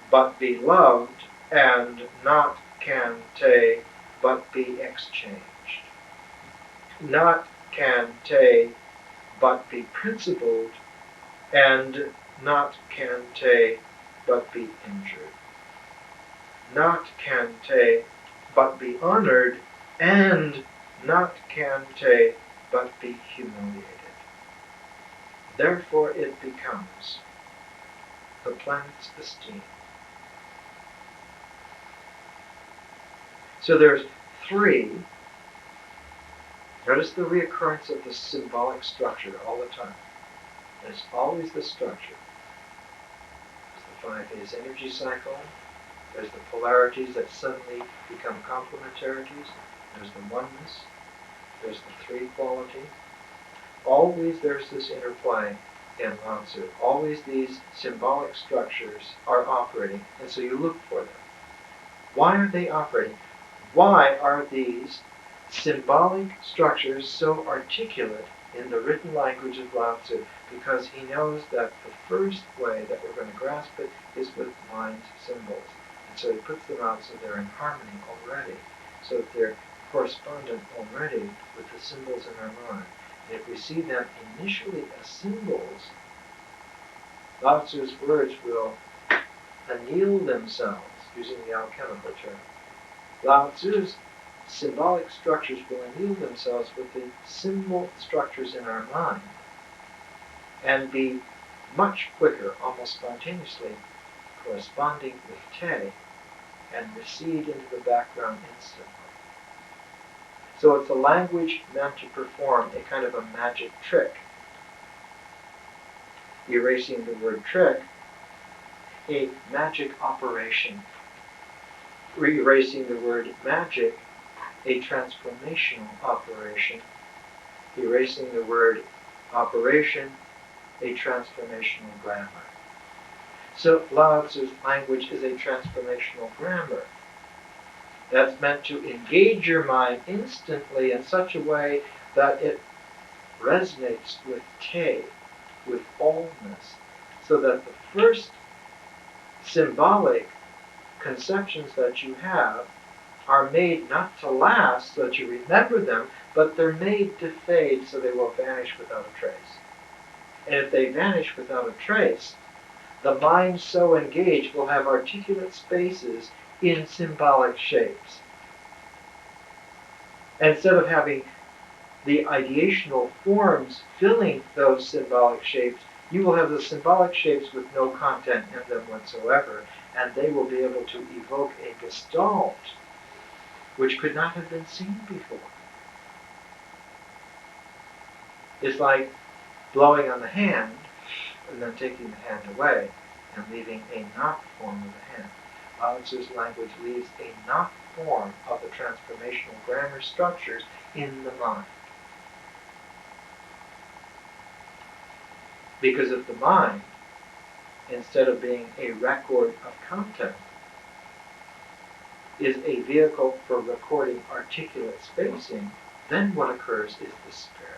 but be loved, and not can Te, but be exchanged. Not can Te, but be principled, and not can Te, but be injured. Not can Te, but be honored, and not can Te, but be humiliated. Therefore it becomes the planet's esteem. So there's three. Notice the reoccurrence of the symbolic structure all the time. There's always the structure. There's the 5-phase energy cycle. There's the polarities that suddenly become complementarities. There's the oneness. There's the three quality. Always there's this interplay in Lao Tzu. Always these symbolic structures are operating, and so you look for them. Why are they operating? Why are these symbolic structures so articulate in the written language of Lao Tzu? Because he knows that the first way that we're going to grasp it is with mind's symbols. And so he puts them out so they're in harmony already, so that they're correspondent already with the symbols in our mind. And if we see them initially as symbols, Lao Tzu's words will anneal themselves, using the alchemical term. Lao Tzu's symbolic structures will anneal themselves with the symbol structures in our mind and be much quicker, almost spontaneously, corresponding with Te and recede into the background instantly. So it's a language meant to perform a kind of a magic trick. Erasing the word trick, a magic operation. Erasing the word magic, a transformational operation. Erasing the word operation, a transformational grammar. So Lao Tzu's language is a transformational grammar. That's meant to engage your mind instantly in such a way that it resonates with Te, with allness, so that the first symbolic conceptions that you have are made not to last so that you remember them, but they're made to fade so they will vanish without a trace. And if they vanish without a trace, the mind so engaged will have articulate spaces in symbolic shapes. And instead of having the ideational forms filling those symbolic shapes, you will have the symbolic shapes with no content in them whatsoever, and they will be able to evoke a gestalt which could not have been seen before. It's like blowing on the hand and then taking the hand away and leaving a not form of the hand. Lao Tzu's language leaves a not form of the transformational grammar structures in the mind. Because if the mind, instead of being a record of content, is a vehicle for recording articulate spacing, then what occurs is the spirit.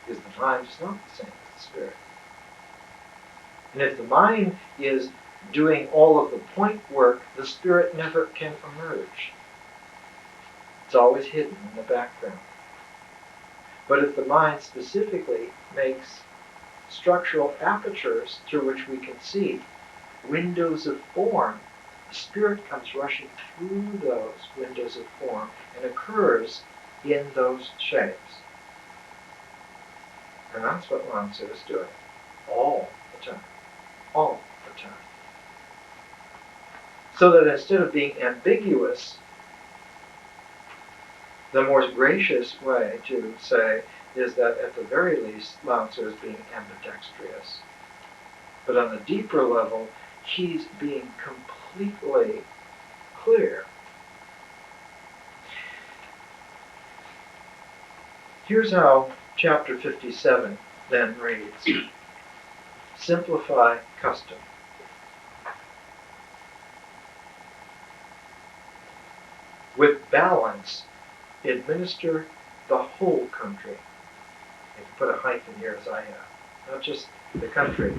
Because the mind is not the same as the spirit. And if the mind is doing all of the point work, the spirit never can emerge. It's always hidden in the background. But if the mind specifically makes structural apertures through which we can see windows of form, the spirit comes rushing through those windows of form and occurs in those shapes. And that's what Lao Tzu is doing all the time. All the time. So that instead of being ambiguous, the more gracious way to say is that at the very least, Lao Tzu is being ambidextrous. But on a deeper level, he's being completely clear. Here's how chapter 57 then reads. Simplify custom. With balance, administer the whole country. You can put a hyphen here as I have. Not just the country.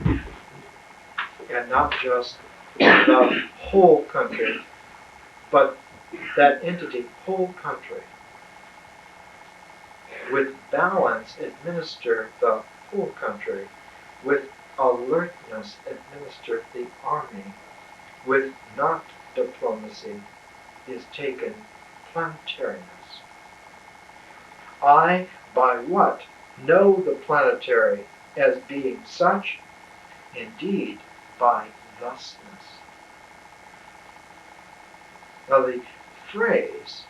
And not just the whole country, but that entity, whole country. With balance, administer the whole country. With alertness, administer the army. With not diplomacy is taken planetariness. I, by what, know the planetary as being such, indeed, by thusness. Now the phrase,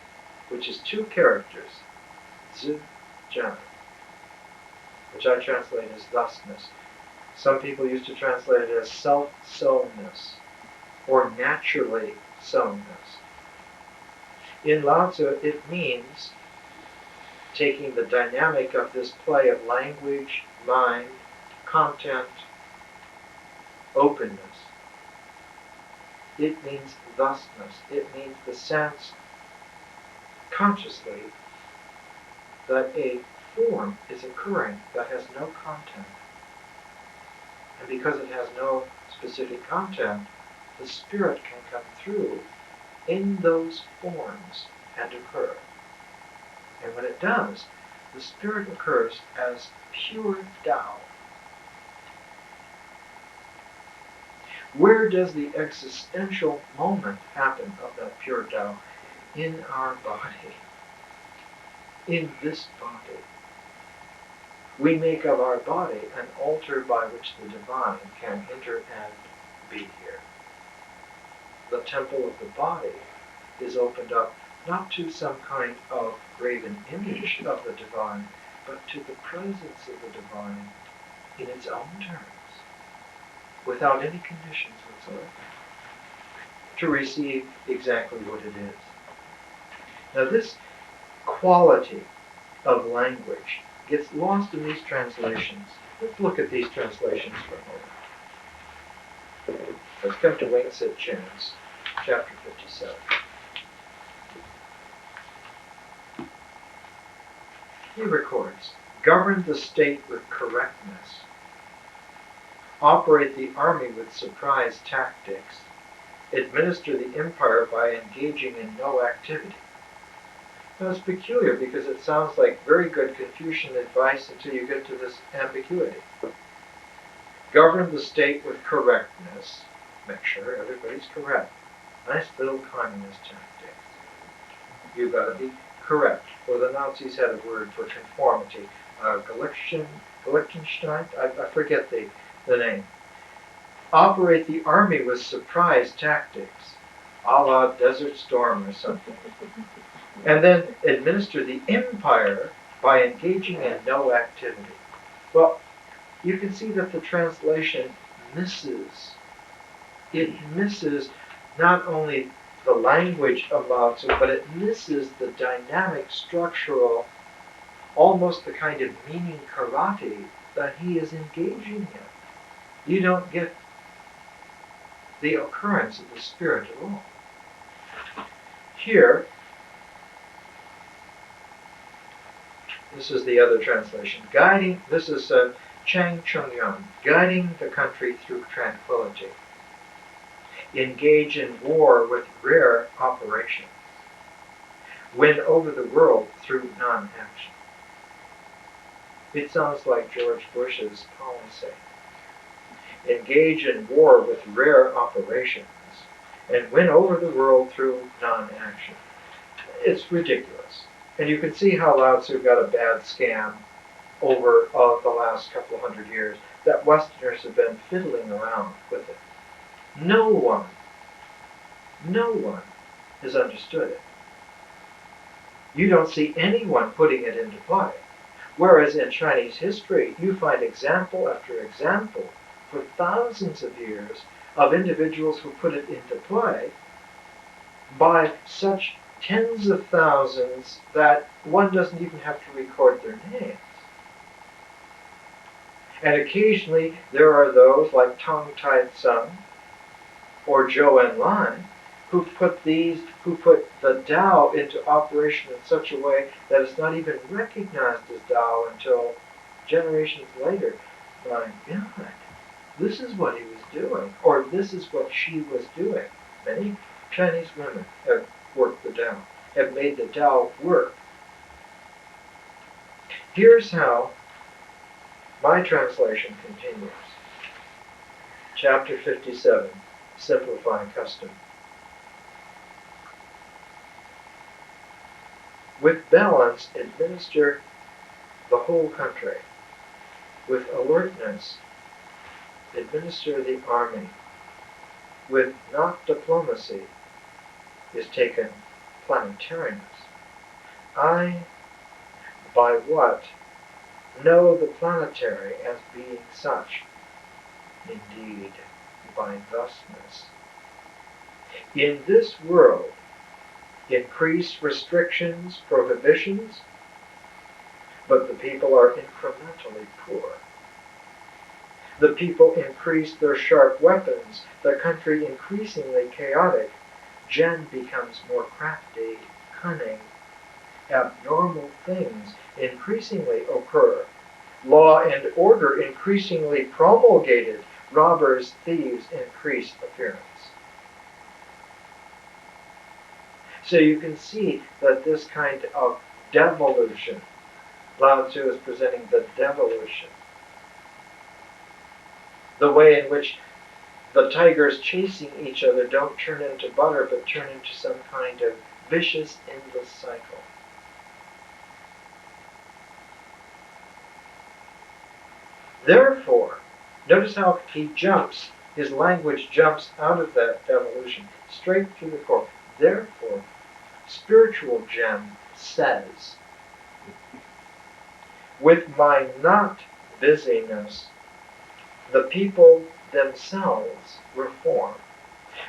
which is two characters, zi, jan, which I translate as thusness. Some people used to translate it as self-sownness, or naturally sownness. In Lao Tzu, it means taking the dynamic of this play of language, mind, content, openness. It means thusness. It means the sense, consciously, that a form is occurring that has no content. And because it has no specific content, the spirit can come through in those forms and occur. And when it does, the spirit occurs as pure Tao. Where does the existential moment happen of that pure Tao? In our body. In this body. We make of our body an altar by which the divine can enter and be here. The temple of the body is opened up not to some kind of graven image of the divine, but to the presence of the divine in its own terms, without any conditions whatsoever, to receive exactly what it is. Now this quality of language gets lost in these translations. Let's look at these translations for a moment. Let's come to Wang Tzu Chen's chapter 57. He records, govern the state with correctness, operate the army with surprise tactics, administer the empire by engaging in no activity. Now it's peculiar because it sounds like very good Confucian advice until you get to this ambiguity. Govern the state with correctness. Make sure everybody's correct. Nice little communist tactic. You've got to be correct. Or the Nazis had a word for conformity. Gelichtenstein? I forget the name. Operate the army with surprise tactics, a la Desert Storm or something. And then administer the empire by engaging in no activity. Well, you can see that the translation misses. It misses not only the language of Lao Tzu, but it misses the dynamic, structural, almost the kind of meaning karate that he is engaging in. You don't get the occurrence of the spirit at all. Here, this is the other translation. This is Chang Chung-Yun, guiding the country through tranquility. Engage in war with rare operations. Win over the world through non-action. It sounds like George Bush's policy. Engage in war with rare operations and win over the world through non-action. It's ridiculous. And you can see how Lao Tzu got a bad scam over the last couple hundred years, that Westerners have been fiddling around with it. No one has understood it. You don't see anyone putting it into play. Whereas in Chinese history, you find example after example for thousands of years of individuals who put it into play by such tens of thousands that one doesn't even have to record their names. And occasionally there are those like Tong Tai Tsung or Zhou Enlai who put the Tao into operation in such a way that it's not even recognized as Tao until generations later. My God, this is what he was doing, or this is what she was doing. Many Chinese women have worked the Tao, have made the Tao work. Here's how my translation continues. Chapter 57, Simplifying Custom. With balance, administer the whole country. With alertness, administer the army. With not diplomacy is taken planetariness. I, by what, know the planetary as being such. Indeed, by thusness. In this world, increase restrictions, prohibitions, but the people are incrementally poor. The people increase their sharp weapons, the country increasingly chaotic. Gen becomes more crafty, cunning. Abnormal things increasingly occur. Law and order increasingly promulgated. Robbers, thieves increase appearance. So you can see that this kind of devolution, Lao Tzu is presenting the devolution, the way in which the tigers chasing each other don't turn into butter, but turn into some kind of vicious, endless cycle. Therefore, notice how he jumps, his language jumps out of that devolution, straight to the core. Therefore, spiritual gem says, with my not busyness, the people themselves reform.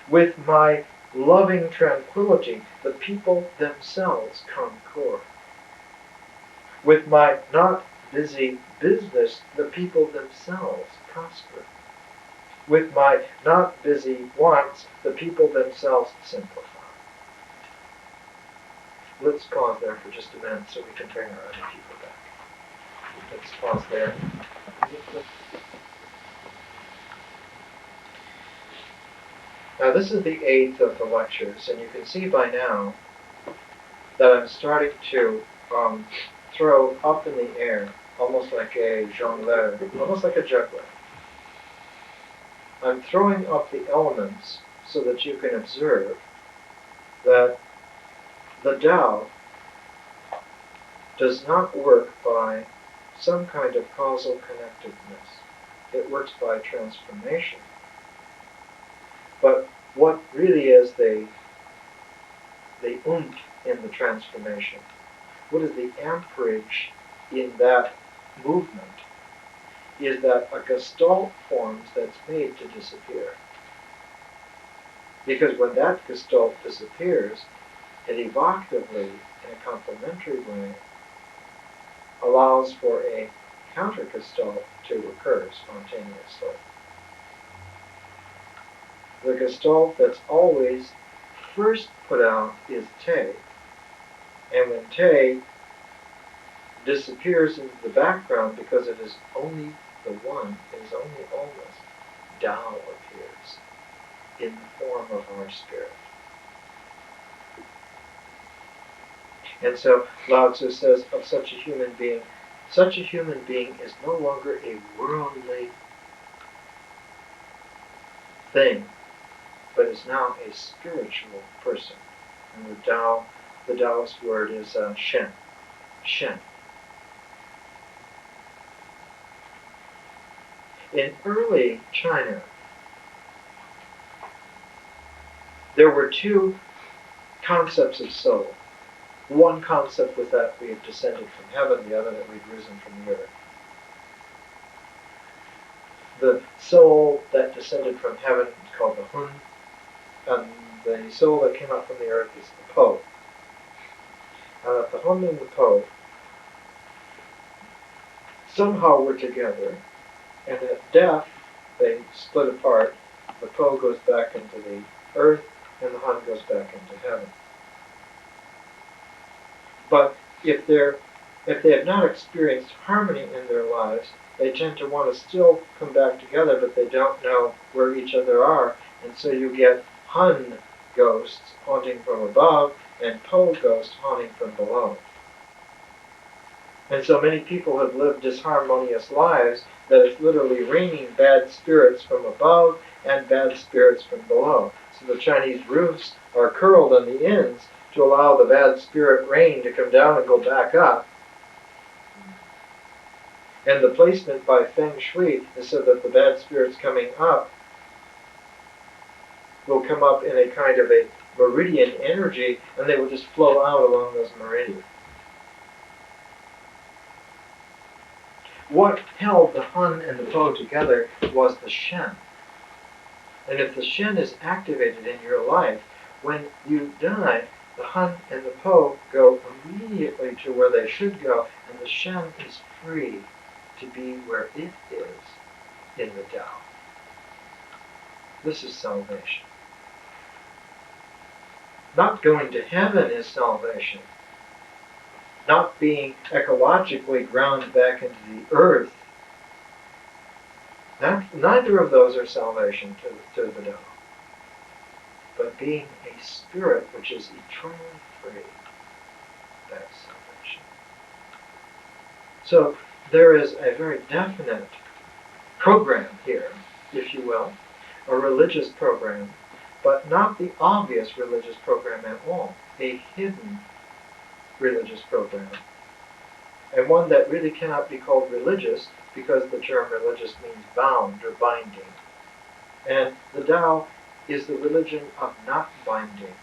With my loving tranquility, the people themselves concord. With my not busy business, the people themselves prosper. With my not busy wants, the people themselves simplify. Let's pause there for just a minute so we can bring our other people back. Let's pause there. Now this is the 8th of the lectures, and you can see by now that I'm starting to throw up in the air, almost like a jongleur, almost like a juggler. I'm throwing up the elements so that you can observe that the Tao does not work by some kind of causal connectedness. It works by transformation. But what really is the oomph in the transformation? What is the amperage in that movement? Is that a gestalt forms that's made to disappear. Because when that gestalt disappears, it evocatively, in a complementary way, allows for a counter-gestalt to occur spontaneously. The gestalt that's always first put out is Te. And when Te disappears into the background because it is only the one, it is only always, Tao appears in the form of our spirit. And so Lao Tzu says of such a human being is no longer a worldly thing, but is now a spiritual person. And the Taoist word is Shen. Shen. In early China, there were two concepts of soul. One concept was that we had descended from heaven, the other that we'd risen from the earth. The soul that descended from heaven is called the Hun, and the soul that came up from the earth is the Po. And that the Hun and the Po somehow were together, and at death they split apart. The Po goes back into the earth, and the Hun goes back into heaven. But if they have not experienced harmony in their lives, they tend to want to still come back together, but they don't know where each other are, and so you get Hun ghosts haunting from above and Po ghosts haunting from below. And so many people have lived disharmonious lives that it's literally raining bad spirits from above and bad spirits from below. So the Chinese roofs are curled on the ends to allow the bad spirit rain to come down and go back up. And the placement by Feng Shui is so that the bad spirits coming up will come up in a kind of a meridian energy, and they will just flow out along those meridians. What held the Hun and the Po together was the Shen. And if the Shen is activated in your life, when you die, the Hun and the Po go immediately to where they should go, and the Shen is free to be where it is in the Tao. This is salvation. Not going to heaven is salvation. Not being ecologically ground back into the earth. Neither of those are salvation to the Tao. But being a spirit which is eternally free, that's salvation. So there is a very definite program here, if you will, a religious program, but not the obvious religious program at all, a hidden religious program, and one that really cannot be called religious because the term religious means bound or binding. And the Tao is the religion of not binding.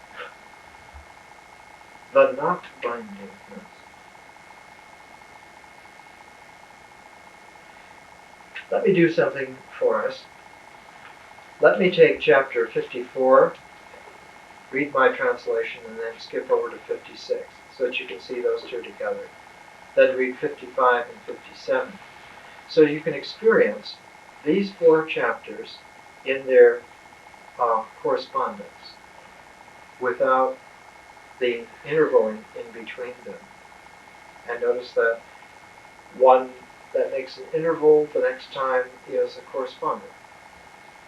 The not bindingness. Let me do something for us. Let me take chapter 54, read my translation, and then skip over to 56 so that you can see those two together. Then read 55 and 57. So you can experience these four chapters in their correspondence without the interval in between them. And notice that one that makes an interval the next time is a correspondence.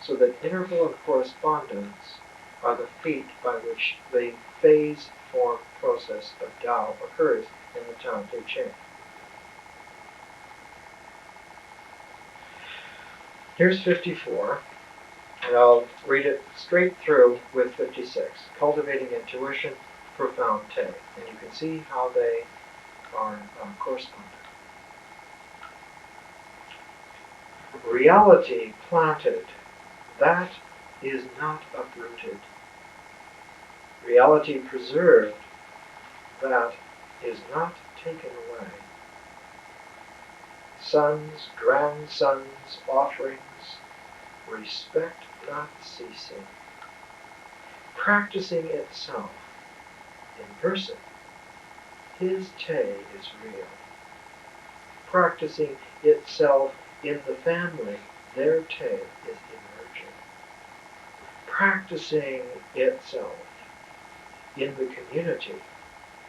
So that interval and correspondence are the feet by which the phase form process of Tao occurs in the Tao Te Ching. Here's 54, and I'll read it straight through with 56. Cultivating intuition, profound Te. And you can see how they are correspondent. Reality planted, that is not uprooted. Reality preserved, that is not taken away. Sons, grandsons, offerings, respect not ceasing. Practicing itself in person, his Te is real. Practicing itself in the family, their Te is emerging. Practicing itself in the community,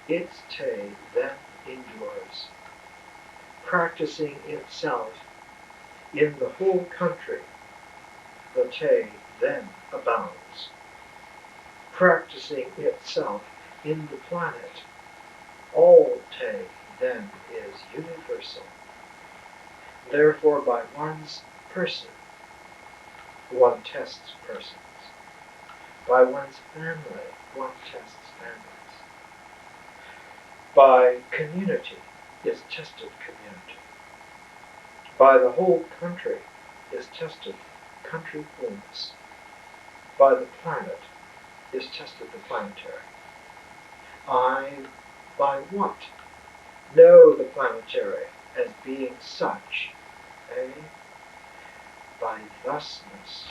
its Te then endures. Practicing itself in the whole country, the Te then abounds. Practicing itself in the planet, all Te then is universal. Therefore, by one's person, one tests persons. By one's family, one tests families. By community, is tested community. By the whole country is tested country fullness. By the planet is tested the planetary. I, by what? Know the planetary as being such, by thusness.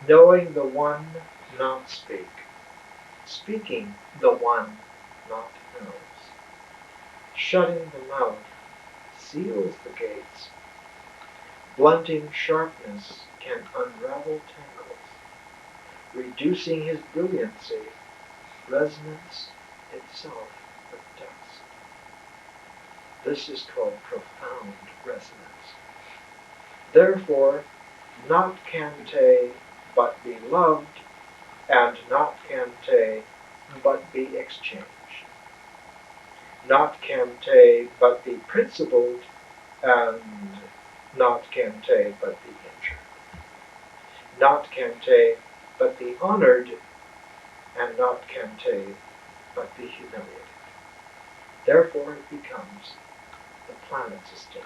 Knowing the one not speak, speaking the one not knows. Shutting the mouth seals the gates. Blunting sharpness can unravel tangles. Reducing his brilliancy, resonance itself with dust. This is called profound resonance. Therefore, not can te but be loved, and not can te but be exchanged. Not can te but be principled, and not can te but be injured. Not can te but be honored, and not can te but be humiliated. Therefore it becomes the planet's esteem.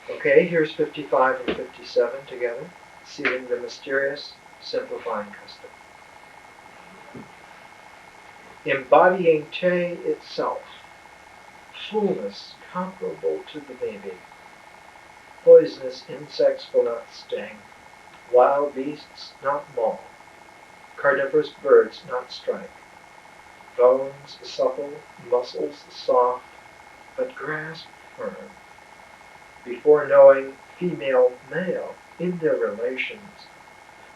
Okay, here's 55 and 57 together, sealing the mysterious, simplifying custom. Embodying te itself, fullness comparable to the baby. Poisonous insects will not sting, wild beasts not maul, carnivorous birds not strike, bones supple, muscles soft, but grasp firm. Before knowing female male in their relations,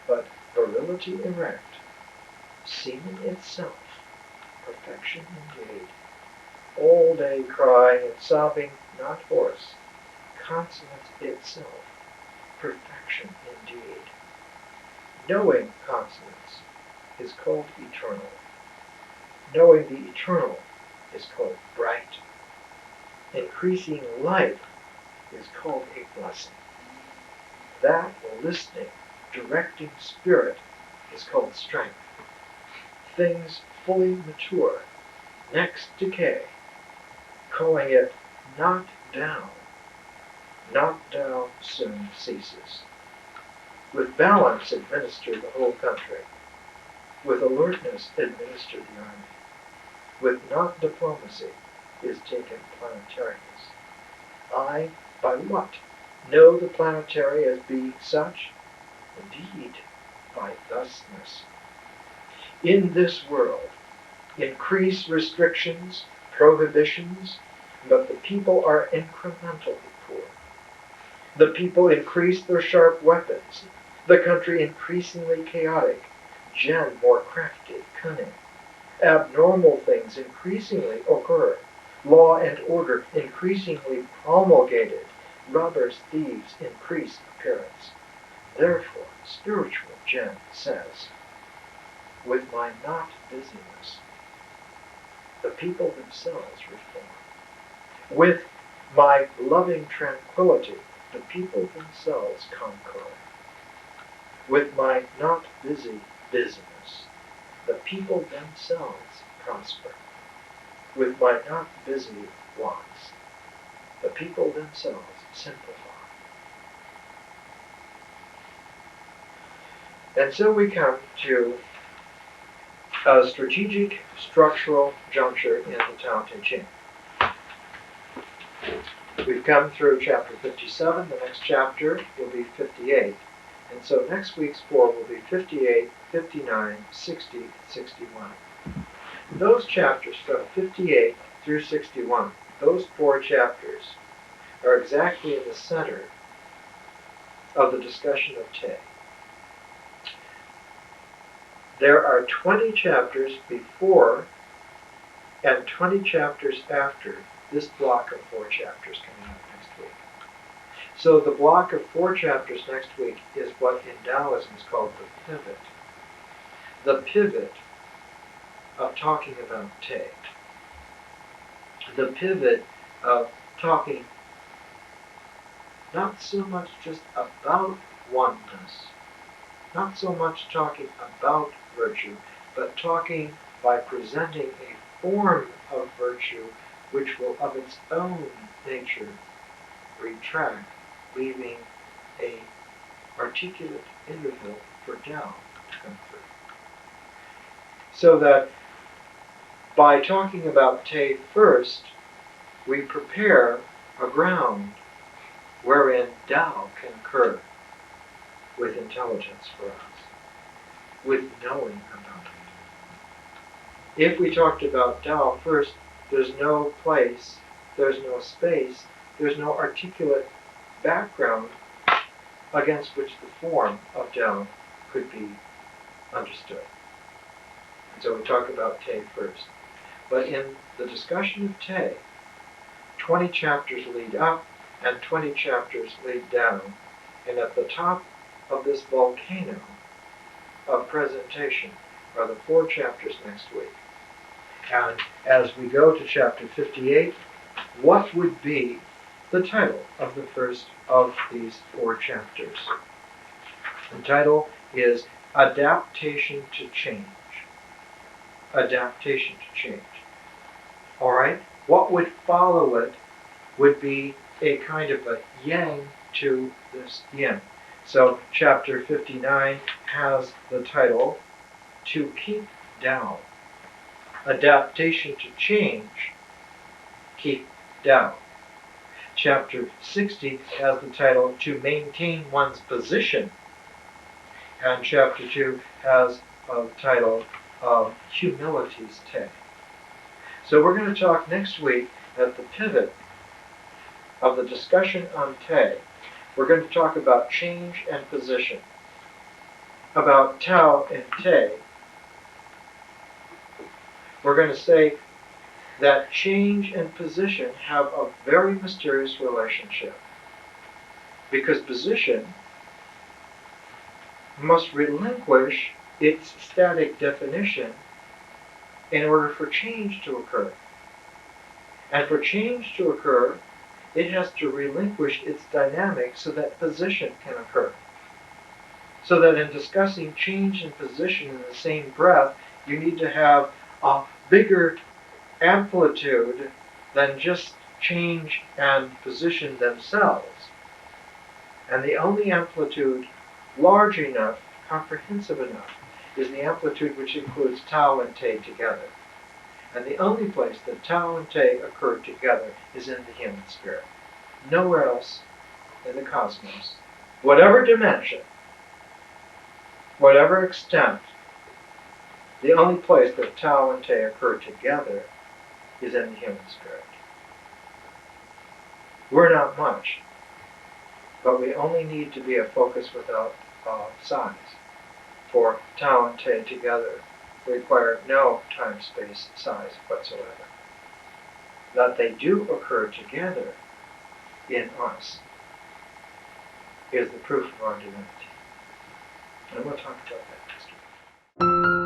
but virility erect, semen itself, perfection indeed. All day crying and sobbing, not hoarse, consonant itself, perfection indeed. Knowing consonance is called eternal. Knowing the eternal is called bright. Increasing life is called a blessing. That listening, directing spirit is called strength. Things fully mature, next decay, calling it not down soon ceases. With balance administer the whole country. With alertness administer the army. With not diplomacy is taken planetariness. I, by what? Know the planetary as being such? Indeed, by thusness. In this world, increase restrictions, prohibitions, but the people are incrementally poor. The people increase their sharp weapons, the country increasingly chaotic, gen more crafty, cunning. Abnormal things increasingly occur, law and order increasingly promulgated, robbers, thieves increase appearance. Therefore, spiritual gen says, with my not busyness, the people themselves reform. With my loving tranquility, the people themselves conquer. With my not busy busyness, the people themselves prosper. With my not busy wants, the people themselves simplify. And so we come to a strategic structural juncture in the Tao Te Ching. We've come through chapter 57. The next chapter will be 58. And so next week's 4 will be 58, 59, 60, and 61. Those chapters from 58 through 61, those 4 chapters, are exactly in the center of the discussion of Te. There are 20 chapters before and 20 chapters after this block of 4 chapters coming up next week. So the block of 4 chapters next week is what in Taoism is called the pivot. The pivot of talking about Te. The pivot of talking not so much just about oneness, not so much talking about virtue, but talking by presenting a form of virtue which will of its own nature retract, leaving a articulate interval for Tao to come through. So that by talking about Te first, we prepare a ground wherein Tao can occur with intelligence for us, with knowing about it. If we talked about Tao first, there's no place, there's no space, there's no articulate background against which the form of Tao could be understood. And so we talk about Te first. But in the discussion of Te, 20 chapters lead up and 20 chapters lead down. And at the top of this volcano of presentation are the 4 chapters next week. And as we go to chapter 58, what would be the title of the first of these 4 chapters? The title is Adaptation to Change. Adaptation to change. All right? What would follow it would be a kind of a yang to this yin. So chapter 59 has the title To Keep Down. Adaptation to change, keep down. Chapter 60 has the title To Maintain One's Position. And chapter 2 has the title of Humility's Te. So we're going to talk next week at the pivot of the discussion on Te. We're going to talk about change and position, about Tao and Te. We're going to say that change and position have a very mysterious relationship, because position must relinquish its static definition in order for change to occur. And for change to occur, it has to relinquish its dynamic so that position can occur. So that in discussing change and position in the same breath, you need to have a bigger amplitude than just change and position themselves. And the only amplitude large enough, comprehensive enough, is the amplitude which includes Tao and Te together. And the only place that Tao and Te occur together is in the human spirit. Nowhere else in the cosmos, whatever dimension, whatever extent, the only place that Tao and Te occur together is in the human spirit. We're not much, but we only need to be a focus without size. For Tao and Te together require no time-space size whatsoever. That they do occur together in us is the proof of our divinity. And we'll talk about that next week.